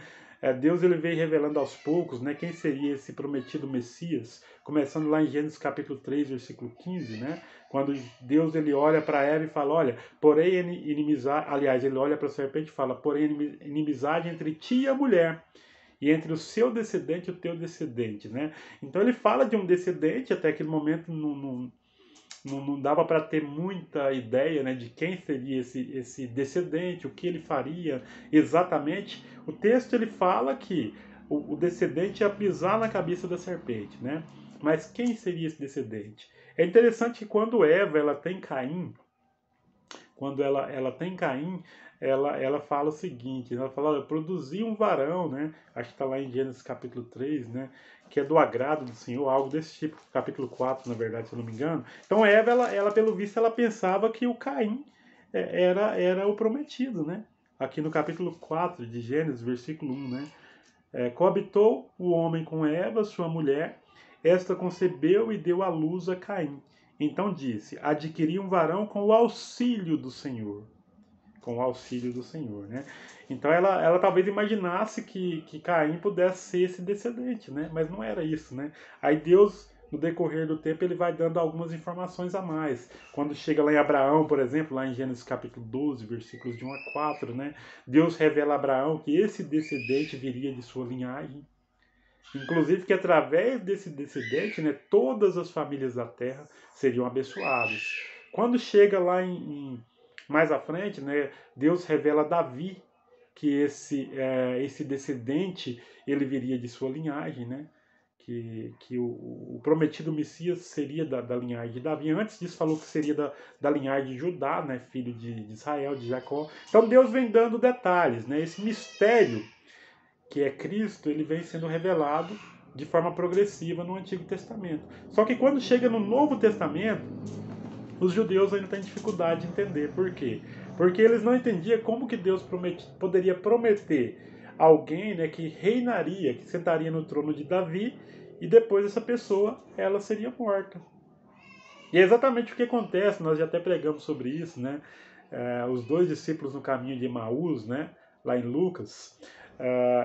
Deus ele veio revelando aos poucos, né, quem seria esse prometido Messias, começando lá em Gênesis capítulo 3, versículo 15, né, quando Deus ele olha para Eva e fala, olha, porém inimizade, aliás, ele olha para a serpente e fala, porém inimizade entre ti e a mulher, e entre o seu descendente e o teu descendente, né? Então ele fala de um descendente, até aquele momento não dava para ter muita ideia, né, de quem seria esse descendente, o que ele faria exatamente. O texto ele fala que o descendente ia pisar na cabeça da serpente, né? Mas quem seria esse descendente? É interessante que quando Eva ela tem Caim, ela fala o seguinte, ela fala, olha, produzi um varão, né? Acho que está lá em Gênesis capítulo 3, né? Que é do agrado do Senhor, algo desse tipo, capítulo 4, na verdade, se eu não me engano. Então Eva, ela pelo visto, ela pensava que o Caim era o prometido, né? Aqui no capítulo 4 de Gênesis, versículo 1, né? Coabitou o homem com Eva, sua mulher, esta concebeu e deu à luz a Caim. Então disse, adquiri um varão com o auxílio do Senhor. Com o auxílio do Senhor, né? Então ela talvez imaginasse que Caim pudesse ser esse descendente, né? Mas não era isso, né? Aí Deus, no decorrer do tempo, ele vai dando algumas informações a mais. Quando chega lá em Abraão, por exemplo, lá em Gênesis capítulo 12, versículos de 1 a 4, né? Deus revela a Abraão que esse descendente viria de sua linhagem. Inclusive que através desse descendente, né, todas as famílias da terra seriam abençoadas. Quando chega lá mais à frente, né, Deus revela a Davi que esse descendente ele viria de sua linhagem, né? Que o prometido Messias seria da linhagem de Davi. Antes disso falou que seria da linhagem de Judá, né, filho de Israel, de Jacó. Então Deus vem dando detalhes, né? Esse mistério que é Cristo, ele vem sendo revelado de forma progressiva no Antigo Testamento. Só que quando chega no Novo Testamento, os judeus ainda têm dificuldade de entender. Por quê? Porque eles não entendiam como que Deus poderia prometer alguém, né, que reinaria, que sentaria no trono de Davi, e depois essa pessoa ela seria morta. E é exatamente o que acontece, nós já até pregamos sobre isso, né? Os dois discípulos no caminho de Emaús, né, lá em Lucas,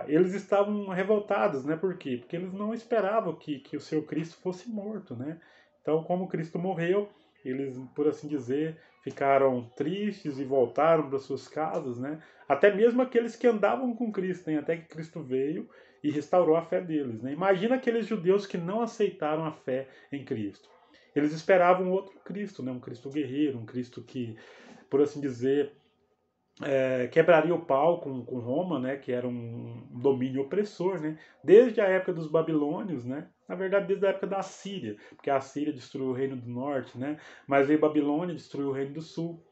eles estavam revoltados, né? Por quê? Porque eles não esperavam que o seu Cristo fosse morto, né? Então, como Cristo morreu, eles, por assim dizer, ficaram tristes e voltaram para suas casas, né? Até mesmo aqueles que andavam com Cristo, né? Até que Cristo veio e restaurou a fé deles, né? Imagina aqueles judeus que não aceitaram a fé em Cristo. Eles esperavam outro Cristo, né? Um Cristo guerreiro, um Cristo que, por assim dizer, quebraria o pau com Roma, né, que era um domínio opressor, né, desde a época dos babilônios, né, na verdade desde a época da Assíria, porque a Assíria destruiu o reino do norte, né, mas veio Babilônia e destruiu o reino do sul.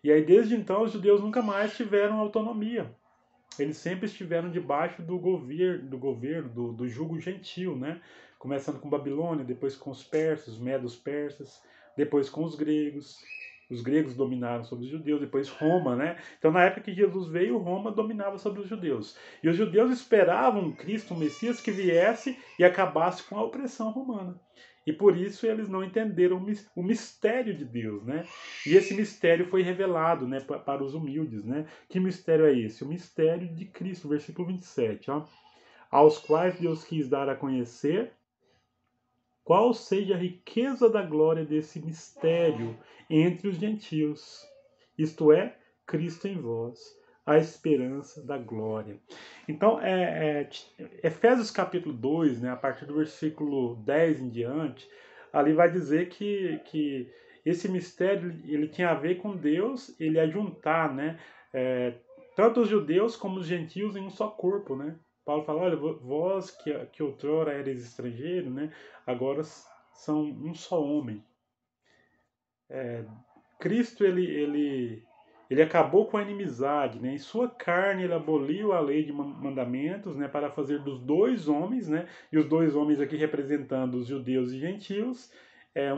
E aí desde então os judeus nunca mais tiveram autonomia. Eles sempre estiveram debaixo do governo, do jugo gentil, né, começando com Babilônia, depois com os persas, os medos persas, depois com os gregos. Os gregos dominaram sobre os judeus, depois Roma, né? Então, na época que Jesus veio, Roma dominava sobre os judeus. E os judeus esperavam um Cristo, um Messias, que viesse e acabasse com a opressão romana. E por isso eles não entenderam o mistério de Deus, né? E esse mistério foi revelado, né, para os humildes, né? Que mistério é esse? O mistério de Cristo, versículo 27, ó. Aos quais Deus quis dar a conhecer qual seja a riqueza da glória desse mistério entre os gentios, isto é, Cristo em vós, a esperança da glória. Então, Efésios capítulo 2, né, a partir do versículo 10 em diante, ali vai dizer que esse mistério ele tinha a ver com Deus, ele ia juntar, né, tanto os judeus como os gentios em um só corpo, né? Paulo fala, olha, vós que outrora eres estrangeiro, né, agora são um só homem. Cristo, ele acabou com a inimizade, né? Em sua carne ele aboliu a lei de mandamentos, né, para fazer dos dois homens, né, e os dois homens aqui representando os judeus e gentios,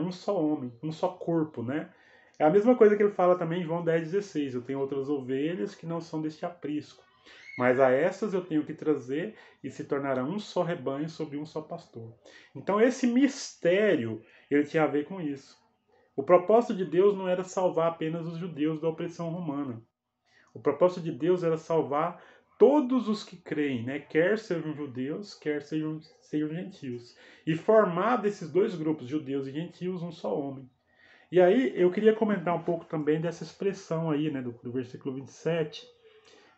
um só homem, um só corpo, né? É a mesma coisa que ele fala também em João 10,16, eu tenho outras ovelhas que não são deste aprisco, mas a essas eu tenho que trazer e se tornará um só rebanho sobre um só pastor. Então esse mistério, ele tinha a ver com isso. O propósito de Deus não era salvar apenas os judeus da opressão romana. O propósito de Deus era salvar todos os que creem, né? Quer sejam judeus, quer sejam gentios. E formar desses dois grupos, judeus e gentios, um só homem. E aí eu queria comentar um pouco também dessa expressão aí, né, do versículo 27,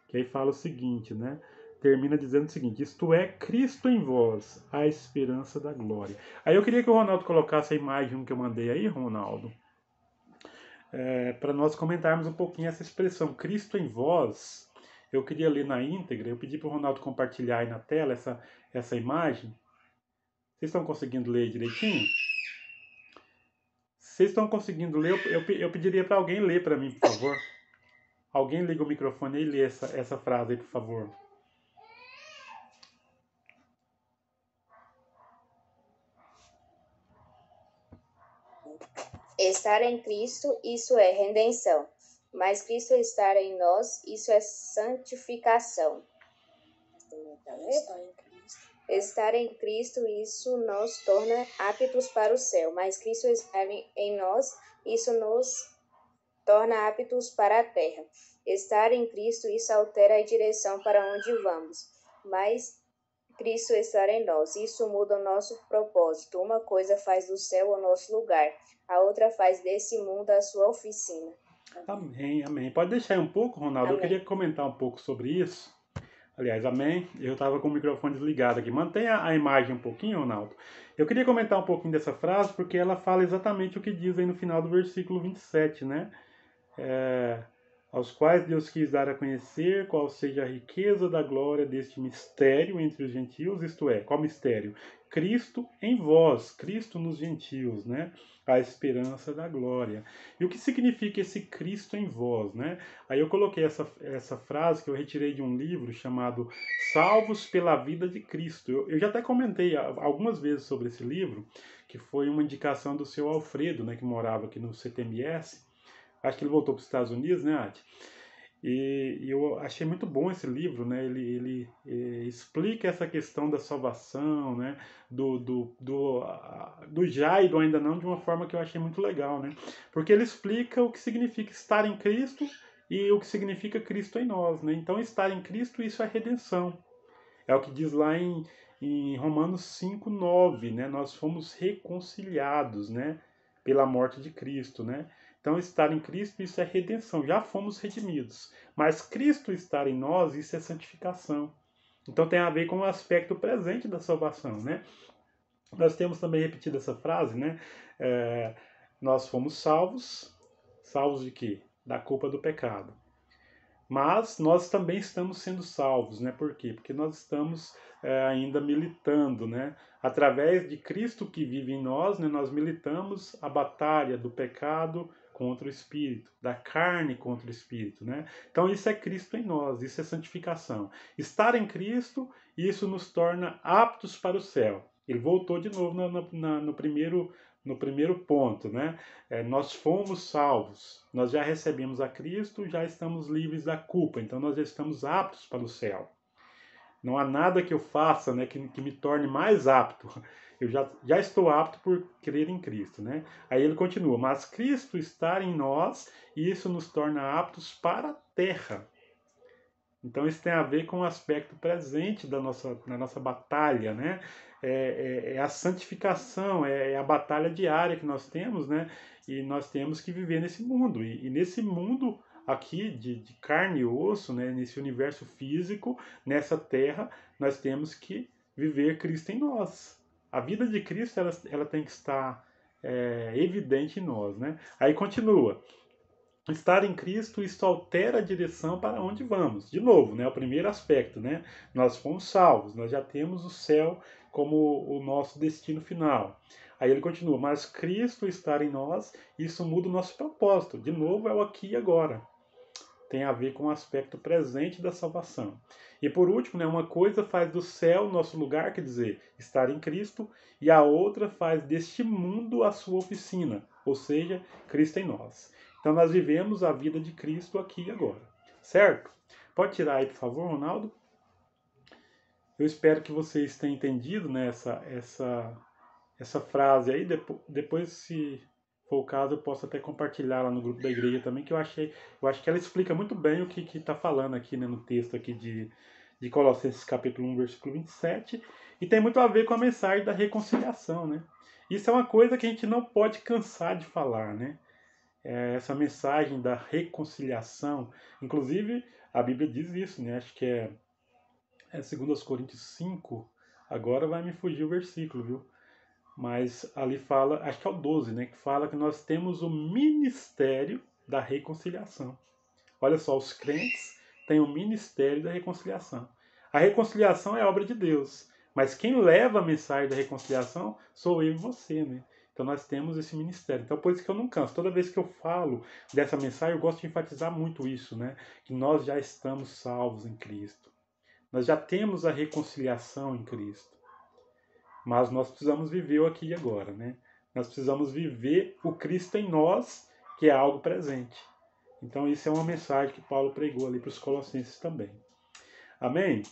que aí fala o seguinte, né? Termina dizendo o seguinte, isto é, Cristo em vós, a esperança da glória. Aí eu queria que o Ronaldo colocasse a imagem que eu mandei aí, Ronaldo, para nós comentarmos um pouquinho essa expressão, Cristo em vós. Eu queria ler na íntegra, eu pedi para o Ronaldo compartilhar aí na tela essa imagem. Vocês estão conseguindo ler direitinho? Vocês estão conseguindo ler? Eu pediria para alguém ler para mim, por favor. Alguém liga o microfone e lê essa frase aí, por favor. Estar em Cristo, isso é redenção. Mas Cristo estar em nós, isso é santificação. Estar em Cristo, isso nos torna aptos para o céu. Mas Cristo estar em nós, isso nos torna aptos para a terra. Estar em Cristo, isso altera a direção para onde vamos. Mas Cristo estar em nós, isso muda o nosso propósito. Uma coisa faz do céu o nosso lugar, a outra faz desse mundo a sua oficina. Amém, amém. Pode deixar aí um pouco, Ronaldo? Amém. Eu queria comentar um pouco sobre isso. Aliás, amém. Eu estava com o microfone desligado aqui. Mantenha a imagem um pouquinho, Ronaldo. Eu queria comentar um pouquinho dessa frase, porque ela fala exatamente o que diz aí no final do versículo 27, né? Aos quais Deus quis dar a conhecer qual seja a riqueza da glória deste mistério entre os gentios, isto é, qual mistério? Cristo em vós, Cristo nos gentios, né? A esperança da glória. E o que significa esse Cristo em vós, né? Aí eu coloquei essa frase que eu retirei de um livro chamado Salvos pela Vida de Cristo. Eu já até comentei algumas vezes sobre esse livro, que foi uma indicação do seu Alfredo, né, que morava aqui no CTMS. Acho que ele voltou para os Estados Unidos, né, Adi? E eu achei muito bom esse livro, né? Ele explica essa questão da salvação, né? Do já e do ainda não, de uma forma que eu achei muito legal, né? Porque ele explica o que significa estar em Cristo e o que significa Cristo em nós, né? Então, estar em Cristo, isso é redenção. É o que diz lá em Romanos 5:9, né? Nós fomos reconciliados, né? Pela morte de Cristo, né? Então, estar em Cristo, isso é redenção. Já fomos redimidos. Mas Cristo estar em nós, isso é santificação. Então, tem a ver com o aspecto presente da salvação, né? Nós temos também repetido essa frase, né? Nós fomos salvos. Salvos de quê? Da culpa do pecado. Mas nós também estamos sendo salvos, né? Por quê? Porque nós estamos ainda militando, né? Através de Cristo que vive em nós, né? Nós militamos a batalha do pecado contra o espírito, da carne contra o espírito, né? Então isso é Cristo em nós, isso é santificação. Estar em Cristo, isso nos torna aptos para o céu. Ele voltou de novo no primeiro ponto, né? Nós fomos salvos, nós já recebemos a Cristo, já estamos livres da culpa, então nós já estamos aptos para o céu. Não há nada que eu faça, né, que me torne mais apto. Eu já estou apto por crer em Cristo, né? Aí ele continua, mas Cristo está em nós e isso nos torna aptos para a terra. Então isso tem a ver com o aspecto presente da nossa batalha, né? É a santificação, é a batalha diária que nós temos, né? E nós temos que viver nesse mundo. E nesse mundo aqui de carne e osso, né? Nesse universo físico, nessa terra, nós temos que viver Cristo em nós. A vida de Cristo ela tem que estar evidente em nós, né? Aí continua. Estar em Cristo, isso altera a direção para onde vamos. De novo, né, o primeiro aspecto, né? Nós fomos salvos, nós já temos o céu como o nosso destino final. Aí ele continua, mas Cristo estar em nós, isso muda o nosso propósito. De novo, é o aqui e agora. Tem a ver com o aspecto presente da salvação. E por último, né, uma coisa faz do céu nosso lugar, quer dizer, estar em Cristo, e a outra faz deste mundo a sua oficina, ou seja, Cristo em nós. Então nós vivemos a vida de Cristo aqui e agora, certo? Pode tirar aí, por favor, Ronaldo? Eu espero que vocês tenham entendido, né, essa frase aí. Depois, se for o caso, eu posso até compartilhar lá no grupo da igreja também, que eu acho que ela explica muito bem o que está falando aqui, né, no texto aqui de Colossenses capítulo 1, versículo 27, e tem muito a ver com a mensagem da reconciliação, né? Isso é uma coisa que a gente não pode cansar de falar, né? Essa mensagem da reconciliação. Inclusive, a Bíblia diz isso, né? Acho que é 2 Coríntios 5. Agora vai me fugir o versículo, viu? Mas ali fala, acho que é o 12, né? Que fala que nós temos o ministério da reconciliação. Olha só, os crentes têm o ministério da reconciliação. A reconciliação é obra de Deus. Mas quem leva a mensagem da reconciliação sou eu e você, né? Então nós temos esse ministério. Então por isso que eu não canso. Toda vez que eu falo dessa mensagem, eu gosto de enfatizar muito isso, né? Que nós já estamos salvos em Cristo. Nós já temos a reconciliação em Cristo. Mas nós precisamos viver o aqui e agora, né? Nós precisamos viver o Cristo em nós, que é algo presente. Então isso é uma mensagem que Paulo pregou ali para os Colossenses também. Amém?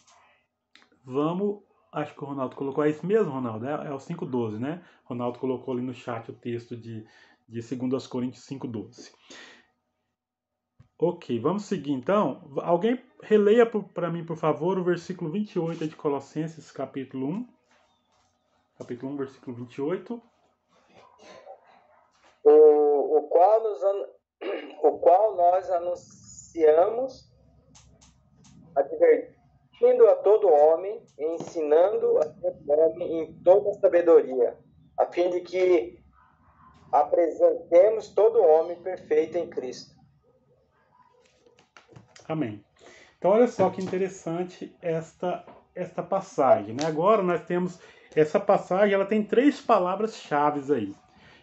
Vamos... Acho que o Ronaldo colocou, é isso mesmo, Ronaldo? É o 5:12, né? O Ronaldo colocou ali no chat o texto de 2 Coríntios 5:12. Ok, vamos seguir então. Alguém releia para mim, por favor, o versículo 28 de Colossenses, capítulo 1. Capítulo 1, versículo 28. O qual nós anunciamos, advertindo a todo homem, ensinando a todo homem em toda sabedoria, a fim de que apresentemos todo homem perfeito em Cristo. Amém. Então olha só que interessante esta passagem, né? Agora nós temos essa passagem, ela tem 3 palavras-chave aí.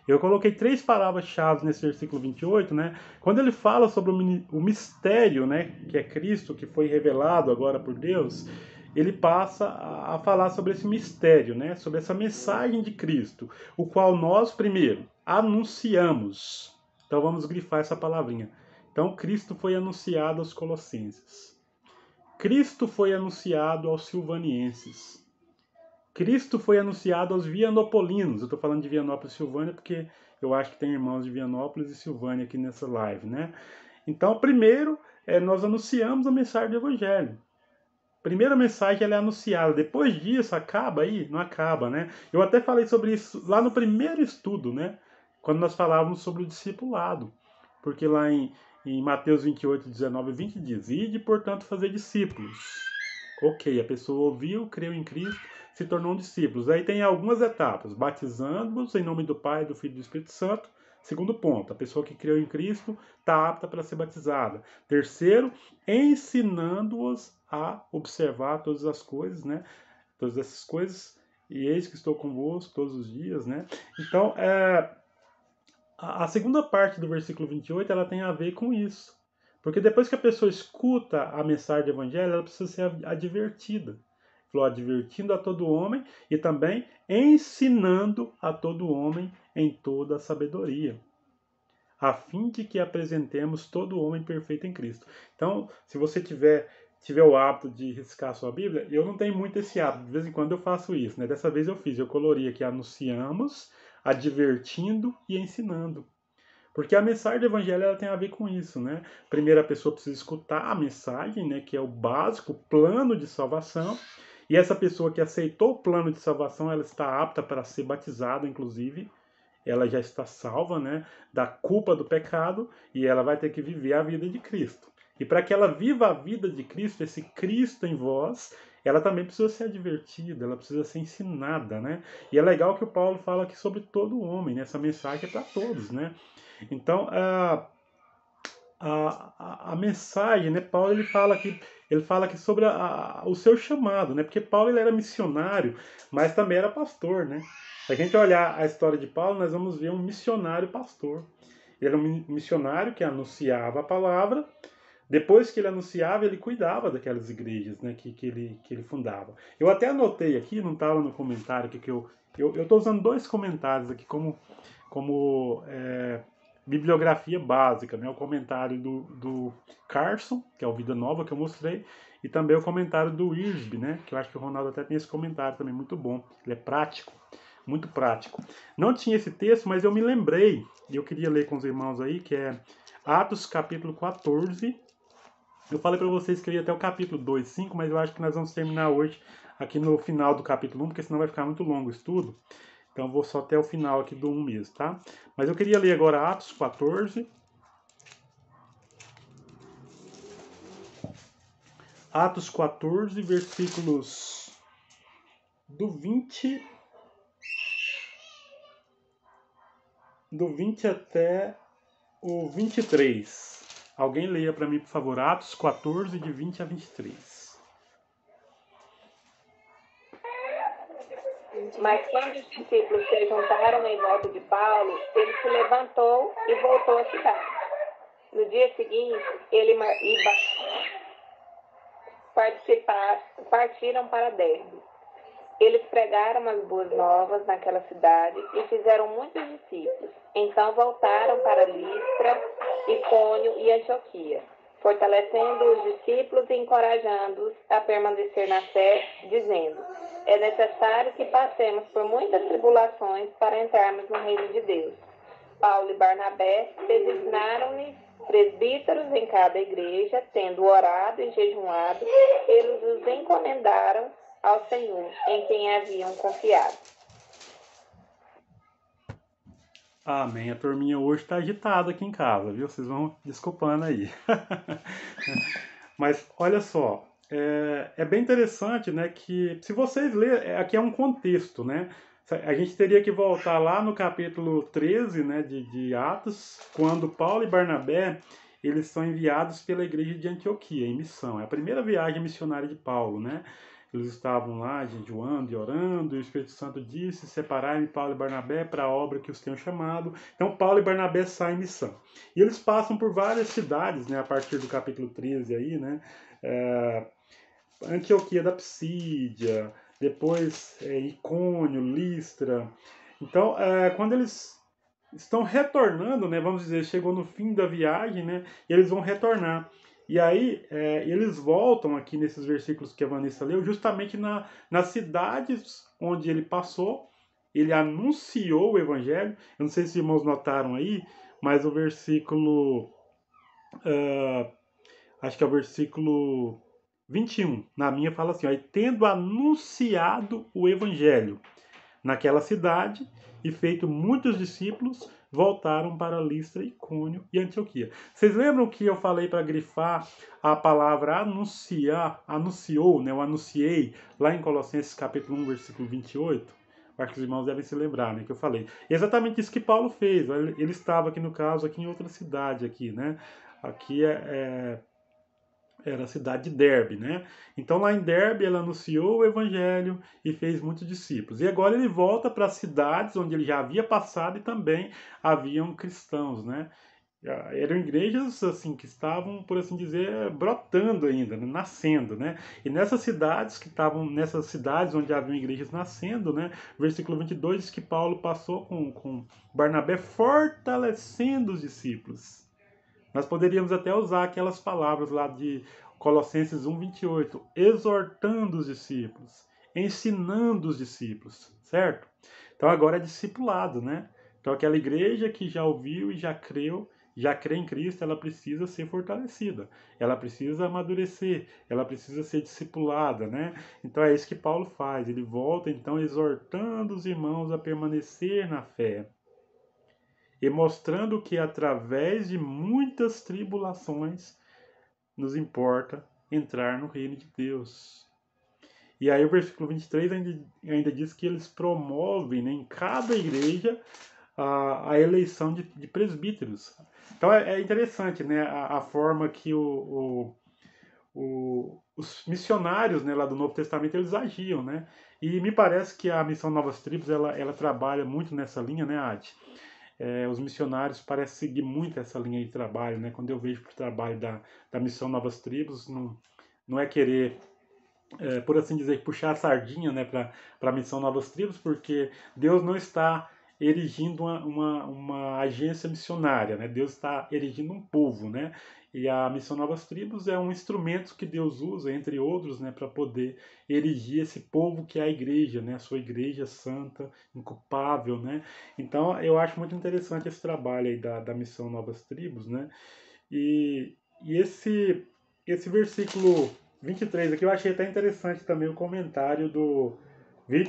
Eu coloquei 3 palavras-chave nesse versículo 28, né? Quando ele fala sobre o mistério, né, que é Cristo, que foi revelado agora por Deus, ele passa a falar sobre esse mistério, né? Sobre essa mensagem de Cristo, o qual nós, primeiro, anunciamos. Então vamos grifar essa palavrinha. Então Cristo foi anunciado aos Colossenses. Cristo foi anunciado aos Silvanienses. Cristo foi anunciado aos Vianopolinos. Eu estou falando de Vianópolis e Silvânia porque eu acho que tem irmãos de Vianópolis e Silvânia aqui nessa live, né? Então, primeiro, nós anunciamos a mensagem do Evangelho. primeira mensagem ela é anunciada. Depois disso, acaba aí? Não acaba, né? Eu até falei sobre isso lá no primeiro estudo, né? Quando nós falávamos sobre o discipulado. Porque lá em Mateus 28, 19 e 20 diz: Ide, portanto, fazer discípulos. Ok, a pessoa ouviu, creu em Cristo, se tornou um discípulo. Aí tem algumas etapas: batizando-os em nome do Pai, do Filho e do Espírito Santo. Segundo ponto, a pessoa que creu em Cristo está apta para ser batizada. Terceiro, ensinando-os a observar todas as coisas, né? Todas essas coisas. E eis que estou convosco todos os dias, né? Então, a segunda parte do versículo 28, ela tem a ver com isso. Porque depois que a pessoa escuta a mensagem do evangelho, ela precisa ser advertida. Falou, advertindo a todo homem e também ensinando a todo homem em toda a sabedoria, a fim de que apresentemos todo homem perfeito em Cristo. Então, se você tiver o hábito de riscar a sua Bíblia, eu não tenho muito esse hábito, de vez em quando eu faço isso, né? Dessa vez eu fiz, eu colori aqui, anunciamos, advertindo e ensinando. Porque a mensagem do evangelho ela tem a ver com isso, né? Primeiro a pessoa precisa escutar a mensagem, né, que é o básico, o plano de salvação. E essa pessoa que aceitou o plano de salvação, ela está apta para ser batizada, inclusive. Ela já está salva, né, da culpa do pecado e ela vai ter que viver a vida de Cristo. E para que ela viva a vida de Cristo, esse Cristo em vós, ela também precisa ser advertida, ela precisa ser ensinada, né? E é legal que o Paulo fala aqui sobre todo homem, né? Essa mensagem é para todos, né? Então, a mensagem, né? Paulo ele fala aqui sobre o seu chamado, né? Porque Paulo ele era missionário, mas também era pastor, né? Se a gente olhar a história de Paulo, nós vamos ver um missionário pastor. Ele era um missionário que anunciava a palavra. Depois que ele anunciava, ele cuidava daquelas igrejas, né, que ele fundava. Eu até anotei aqui, não estava no comentário aqui, que eu estou usando 2 comentários aqui como bibliografia básica, né? O comentário do Carson, que é o Vida Nova, que eu mostrei, e também o comentário do Irsby, né? Que eu acho que o Ronaldo até tem esse comentário também, muito bom. Ele é prático, muito prático. Não tinha esse texto, mas eu me lembrei, e eu queria ler com os irmãos aí, que é Atos capítulo 14. Eu falei para vocês que eu ia até o capítulo 2, 5, mas eu acho que nós vamos terminar hoje aqui no final do capítulo 1, porque senão vai ficar muito longo o estudo. Então eu vou só até o final aqui do 1 mesmo, tá? Mas eu queria ler agora Atos 14. Atos 14, versículos do 20 até o 23. Alguém leia para mim, por favor, Atos 14, de 20 a 23. Mas quando os discípulos se juntaram em volta de Paulo, ele se levantou e voltou à cidade. No dia seguinte, ele e partiram para Derbe. Eles pregaram as boas novas naquela cidade e fizeram muitos discípulos. Então voltaram para Listra, Icônio e Antioquia, fortalecendo os discípulos e encorajando-os a permanecer na fé, dizendo: é necessário que passemos por muitas tribulações para entrarmos no reino de Deus. Paulo e Barnabé designaram-lhes presbíteros em cada igreja, tendo orado e jejuado, eles os encomendaram ao Senhor, em quem haviam confiado. Amém. A turminha hoje está agitada aqui em casa, viu? Vocês vão desculpando aí. Mas olha só, é bem interessante, né? Que se vocês lerem, aqui é um contexto, né? A gente teria que voltar lá no capítulo 13, né, de Atos, quando Paulo e Barnabé eles são enviados pela igreja de Antioquia em missão. É a primeira viagem missionária de Paulo, né? Eles estavam lá jejuando e orando, e o Espírito Santo disse: separai-me Paulo e Barnabé para a obra que os tenham chamado. Então Paulo e Barnabé saem em missão. E eles passam por várias cidades, né, a partir do capítulo 13 aí, né? Antioquia da Psídia, depois Icônio, Listra. Então, quando eles estão retornando, né, vamos dizer, chegou no fim da viagem, né, e eles vão retornar. E aí, eles voltam aqui nesses versículos que a Vanessa leu, justamente nas cidades onde ele passou, ele anunciou o evangelho. Eu não sei se os irmãos notaram aí, mas o versículo, acho que é o versículo 21. Na minha fala assim, ó, e tendo anunciado o evangelho naquela cidade e feito muitos discípulos, voltaram para Listra, Icônio e Antioquia. Vocês lembram que eu falei para grifar a palavra anunciar, anunciou, né? Eu anunciei lá em Colossenses capítulo 1, versículo 28? Acho que os irmãos devem se lembrar, né? Que eu falei. Exatamente isso que Paulo fez. Ele estava aqui no caso, aqui em outra cidade, aqui, né? Aqui era a cidade de Derbe, né? Então lá em Derbe ele anunciou o evangelho e fez muitos discípulos. E agora ele volta para as cidades onde ele já havia passado e também haviam cristãos, né? Eram igrejas assim que estavam, por assim dizer, brotando ainda, né? Nascendo, né? E nessas cidades onde haviam igrejas nascendo, né? Versículo 22 diz que Paulo passou com Barnabé fortalecendo os discípulos. Nós poderíamos até usar aquelas palavras lá de Colossenses 1:28, exortando os discípulos, ensinando os discípulos, certo? Então agora é discipulado, né? Então aquela igreja que já ouviu e já crê em Cristo, ela precisa ser fortalecida, ela precisa amadurecer, ela precisa ser discipulada, né? Então é isso que Paulo faz, ele volta então exortando os irmãos a permanecer na fé e mostrando que através de muitas tribulações nos importa entrar no reino de Deus. E aí o versículo 23 ainda diz que eles promovem, né, em cada igreja a eleição de presbíteros. Então é interessante, né, a forma que os missionários, né, lá do Novo Testamento eles agiam, né? E me parece que a missão Novas Tribos ela trabalha muito nessa linha, né, Adi? Os missionários parecem seguir muito essa linha de trabalho, né? Quando eu vejo o trabalho da missão Novas Tribos, não é querer, por assim dizer, puxar a sardinha, né, para a missão Novas Tribos, porque Deus não está erigindo uma agência missionária, né? Deus está erigindo um povo, né? E a missão Novas Tribos é um instrumento que Deus usa, entre outros, né, para poder erigir esse povo que é a igreja, né? A sua igreja santa, inculpável, né? Então eu acho muito interessante esse trabalho aí da missão Novas Tribos, né? E esse versículo 23 aqui eu achei até interessante também o comentário do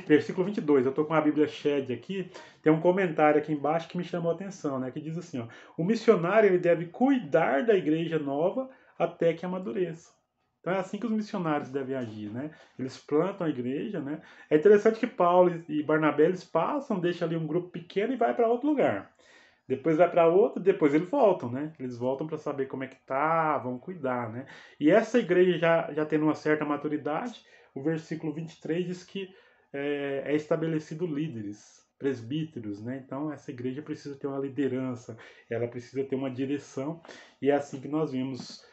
versículo 22. Eu estou com a Bíblia Shed aqui, tem um comentário aqui embaixo que me chamou a atenção, né? Que diz assim, ó, o missionário ele deve cuidar da igreja nova até que amadureça. Então é assim que os missionários devem agir, né? Eles plantam a igreja, né? É interessante que Paulo e Barnabé eles passam, deixam ali um grupo pequeno e vai para outro lugar. Depois vai para outro, depois eles voltam, né? Eles voltam para saber como é que tá, vão cuidar, né? E essa igreja já tendo uma certa maturidade, o versículo 23 diz que é estabelecido líderes, presbíteros, né? Então essa igreja precisa ter uma liderança, ela precisa ter uma direção, e é assim que nós vimos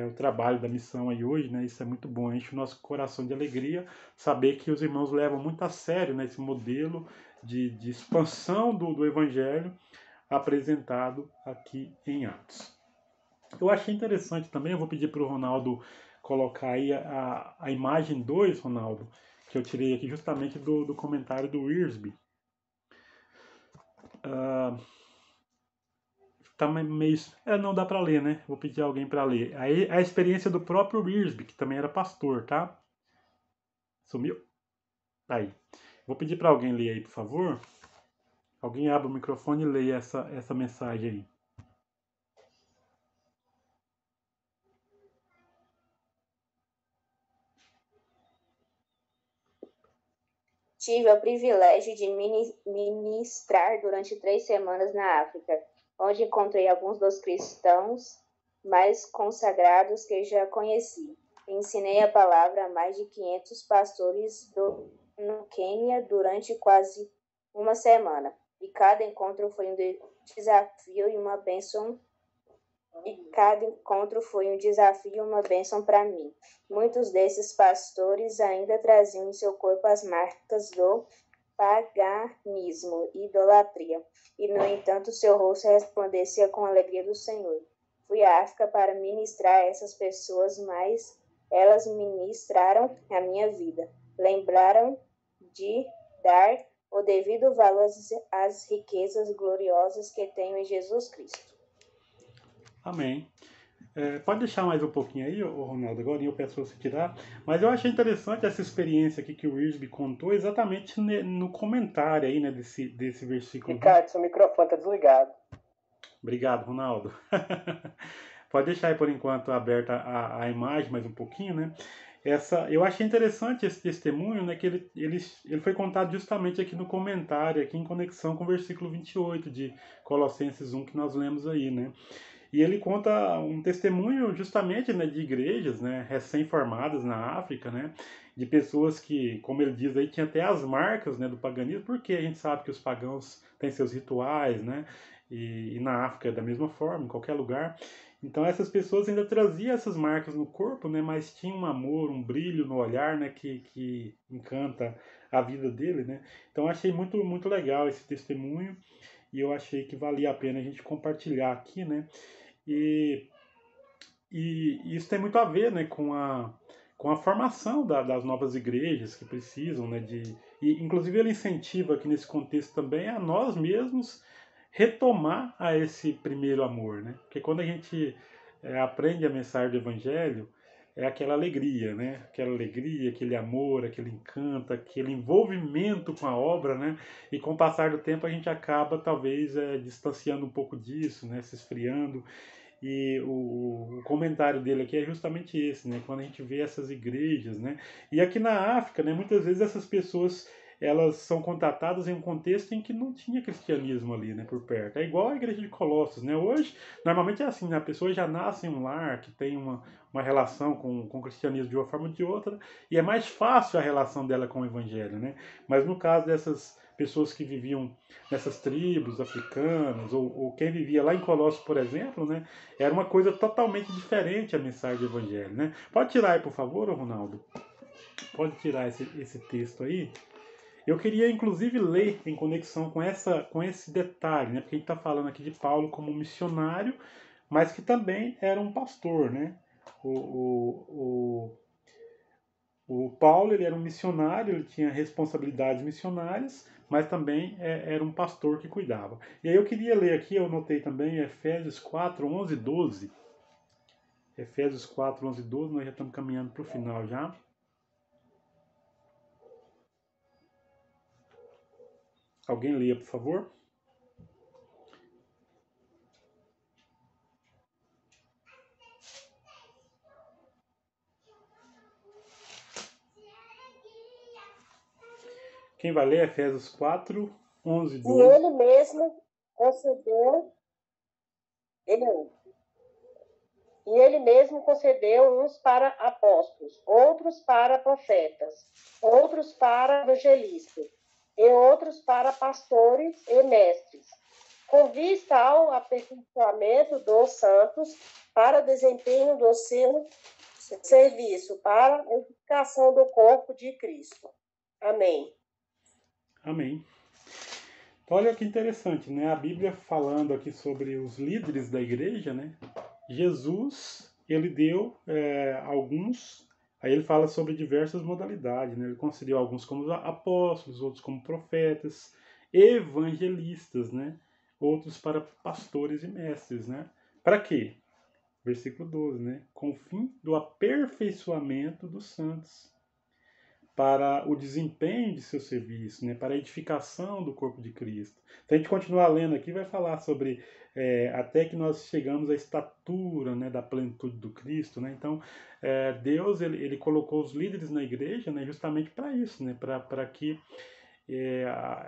o trabalho da missão aí hoje, né? Isso é muito bom, enche o nosso coração de alegria saber que os irmãos levam muito a sério, né, esse modelo de expansão do evangelho apresentado aqui em Atos. Eu achei interessante também, eu vou pedir para o Ronaldo colocar aí a imagem 2, Ronaldo, que eu tirei aqui justamente do comentário do Wiersbe. Tá meio... não dá para ler, né? Vou pedir alguém para ler. Aí a experiência do próprio Wiersbe, que também era pastor, tá? Sumiu? Aí. Vou pedir para alguém ler aí, por favor. Alguém abre o microfone e leia essa mensagem aí. Tive o privilégio de ministrar durante 3 semanas na África, onde encontrei alguns dos cristãos mais consagrados que já conheci. Ensinei a palavra a mais de 500 pastores no Quênia durante quase uma semana. E cada encontro foi um desafio e uma bênção. Para mim. Muitos desses pastores ainda traziam em seu corpo as marcas do paganismo e idolatria, e no entanto seu rosto resplandecia com a alegria do Senhor. Fui à África para ministrar a essas pessoas, mas elas ministraram a minha vida. Lembraram de dar o devido valor às riquezas gloriosas que tenho em Jesus Cristo. Amém. Pode deixar mais um pouquinho aí, ô Ronaldo, agora eu peço para você tirar. Mas eu achei interessante essa experiência aqui que o Wiersbe contou exatamente no comentário aí, né, desse versículo. Ricardo, seu microfone está desligado. Obrigado, Ronaldo. Pode deixar aí por enquanto aberta a imagem mais um pouquinho, né? Eu achei interessante esse testemunho, né, que ele foi contado justamente aqui no comentário, aqui em conexão com o versículo 28 de Colossenses 1 que nós lemos aí, né? E ele conta um testemunho justamente, né, de igrejas, né, recém-formadas na África, né, de pessoas que, como ele diz aí, tinha até as marcas, né, do paganismo, porque a gente sabe que os pagãos têm seus rituais, né, e na África é da mesma forma, em qualquer lugar. Então essas pessoas ainda traziam essas marcas no corpo, né, mas tinha um amor, um brilho no olhar, né, que encanta a vida dele, né. Então achei muito, muito legal esse testemunho e eu achei que valia a pena a gente compartilhar aqui, né. E isso tem muito a ver, né, com a formação das novas igrejas que precisam, né, e inclusive ele incentiva aqui nesse contexto também a nós mesmos retomar a esse primeiro amor, né? Porque quando a gente aprende a mensagem do Evangelho, é aquela alegria, né? Aquela alegria, aquele amor, aquele encanto, aquele envolvimento com a obra, né? E com o passar do tempo a gente acaba talvez distanciando um pouco disso, né? Se esfriando. E o comentário dele aqui é justamente esse, né? Quando a gente vê essas igrejas, né? E aqui na África, né? Muitas vezes essas pessoas elas são contatadas em um contexto em que não tinha cristianismo ali, né? Por perto. É igual a igreja de Colossos, né? Hoje, normalmente é assim, né? A pessoa já nasce em um lar que tem uma relação com o cristianismo de uma forma ou de outra e é mais fácil a relação dela com o evangelho, né? Mas no caso dessas pessoas que viviam nessas tribos africanas ou quem vivia lá em Colossos, por exemplo, né? Era uma coisa totalmente diferente a mensagem do Evangelho, né? Pode tirar aí, por favor, Ronaldo? Pode tirar esse texto aí. Eu queria, inclusive, ler em conexão com esse detalhe, né? Porque a gente está falando aqui de Paulo como missionário, mas que também era um pastor, né? O Paulo ele era um missionário, ele tinha responsabilidades missionárias, mas também era um pastor que cuidava. E aí eu queria ler aqui, eu notei também Efésios 4, 11 e 12. Efésios 4, 11 e 12, nós já estamos caminhando para o final já. Alguém leia, por favor? Quem vai ler Efésios 4, 11 e 12. E ele mesmo concedeu uns para apóstolos, outros para profetas, outros para evangelistas, e outros para pastores e mestres, com vista ao aperfeiçoamento dos santos para desempenho do seu serviço, para a edificação do corpo de Cristo. Amém. Amém. Olha que interessante, né? A Bíblia falando aqui sobre os líderes da igreja, né? Jesus, ele deu alguns, aí ele fala sobre diversas modalidades, né? Ele concedeu alguns como apóstolos, outros como profetas, evangelistas, né? Outros para pastores e mestres, né? Para quê? Versículo 12, né? Com o fim do aperfeiçoamento dos santos, para o desempenho de seu serviço, né, para a edificação do corpo de Cristo. Se a gente continuar lendo aqui, vai falar sobre até que nós chegamos à estatura, né, da plenitude do Cristo. Né? Então, Deus ele colocou os líderes na igreja, né, justamente para isso, né, para que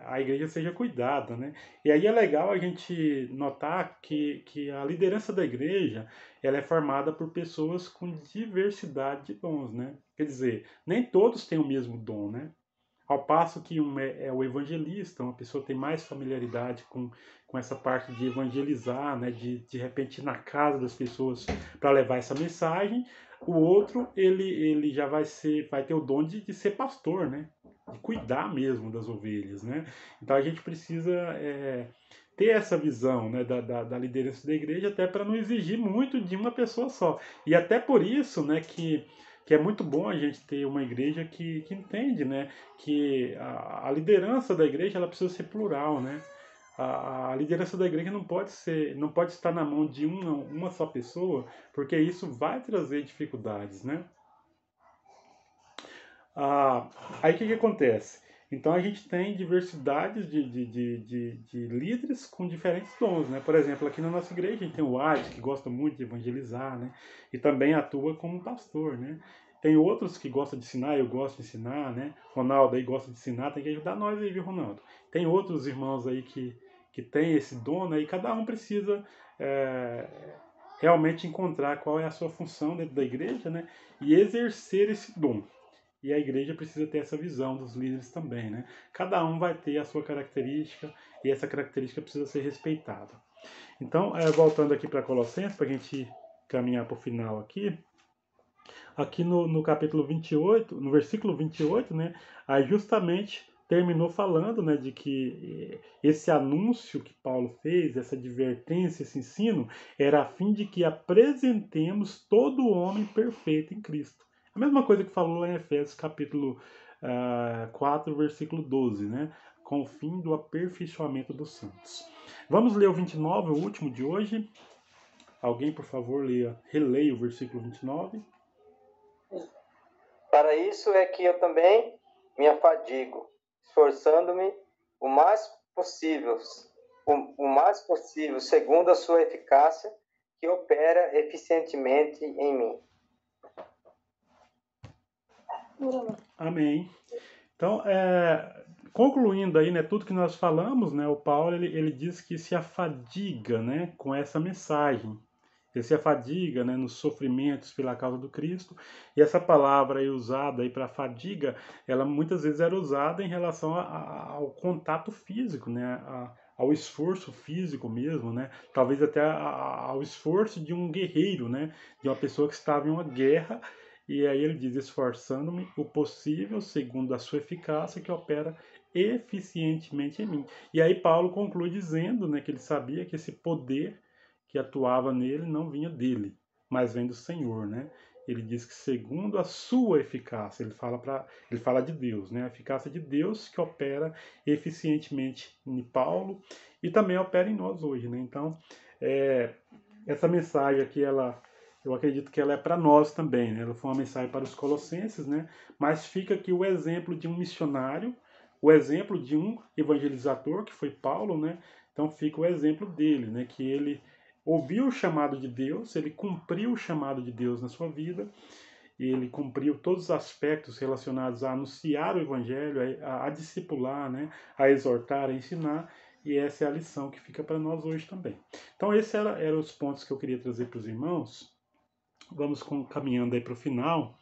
a igreja seja cuidada, né? E aí é legal a gente notar que a liderança da igreja ela é formada por pessoas com diversidade de dons, né? Quer dizer, nem todos têm o mesmo dom, né? Ao passo que um é o evangelista, uma pessoa tem mais familiaridade com essa parte de evangelizar, né? De repente ir na casa das pessoas para levar essa mensagem. O outro, ele já vai ter o dom de ser pastor, né? De cuidar mesmo das ovelhas, né? Então a gente precisa ter essa visão, né, da liderança da igreja, até para não exigir muito de uma pessoa só. E até por isso, né, que é muito bom a gente ter uma igreja que entende, né, que a liderança da igreja ela precisa ser plural, né? A liderança da igreja não pode estar na mão de uma só pessoa, porque isso vai trazer dificuldades, né? Aí o que acontece? Então a gente tem diversidades de líderes com diferentes dons, né? Por exemplo, aqui na nossa igreja a gente tem o Ades, que gosta muito de evangelizar, né? E também atua como pastor, né? Tem outros que gostam de ensinar, eu gosto de ensinar, né? Ronaldo aí gosta de ensinar, tem que ajudar nós aí, viu, Ronaldo? Tem outros irmãos aí que tem esse dom, né? E cada um precisa realmente encontrar qual é a sua função dentro da igreja, né? E exercer esse dom. E a igreja precisa ter essa visão dos líderes também, né? Cada um vai ter a sua característica e essa característica precisa ser respeitada. Então, voltando aqui para Colossenses, para a gente caminhar para o final aqui no capítulo 28, no versículo 28, né? Aí justamente terminou falando, né, de que esse anúncio que Paulo fez, essa advertência, esse ensino, era a fim de que apresentemos todo o homem perfeito em Cristo. A mesma coisa que falou lá em Efésios capítulo 4, versículo 12, né? Com o fim do aperfeiçoamento dos santos. Vamos ler o 29, o último de hoje. Alguém, por favor, releia o versículo 29. Para isso é que eu também me afadigo, esforçando-me o mais possível, segundo a sua eficácia, que opera eficientemente em mim. Amém. Então, concluindo aí, né, tudo que nós falamos, né, o Paulo ele diz que se afadiga, né, com essa mensagem. Ele se afadiga, né, nos sofrimentos pela causa do Cristo. E essa palavra aí usada aí para fadiga, ela muitas vezes era usada em relação ao contato físico, né, ao esforço físico mesmo, né, talvez até ao esforço de um guerreiro, né, de uma pessoa que estava em uma guerra. E aí ele diz, esforçando-me o possível, segundo a sua eficácia, que opera eficientemente em mim. E aí Paulo conclui dizendo, né, que ele sabia que esse poder que atuava nele não vinha dele, mas vem do Senhor, né? Ele diz que segundo a sua eficácia, ele fala de Deus, né? A eficácia de Deus que opera eficientemente em Paulo e também opera em nós hoje, né? Então, essa mensagem aqui, eu acredito que ela é para nós também, né? Ela foi uma mensagem para os colossenses, né? Mas fica aqui o exemplo de um missionário, o exemplo de um evangelizador, que foi Paulo, né? Então fica o exemplo dele, né? Que ele ouviu o chamado de Deus, ele cumpriu o chamado de Deus na sua vida, ele cumpriu todos os aspectos relacionados a anunciar o evangelho, a discipular, né? A exortar, a ensinar, e essa é a lição que fica para nós hoje também. Então esses eram os pontos que eu queria trazer para os irmãos. Vamos caminhando aí para o final.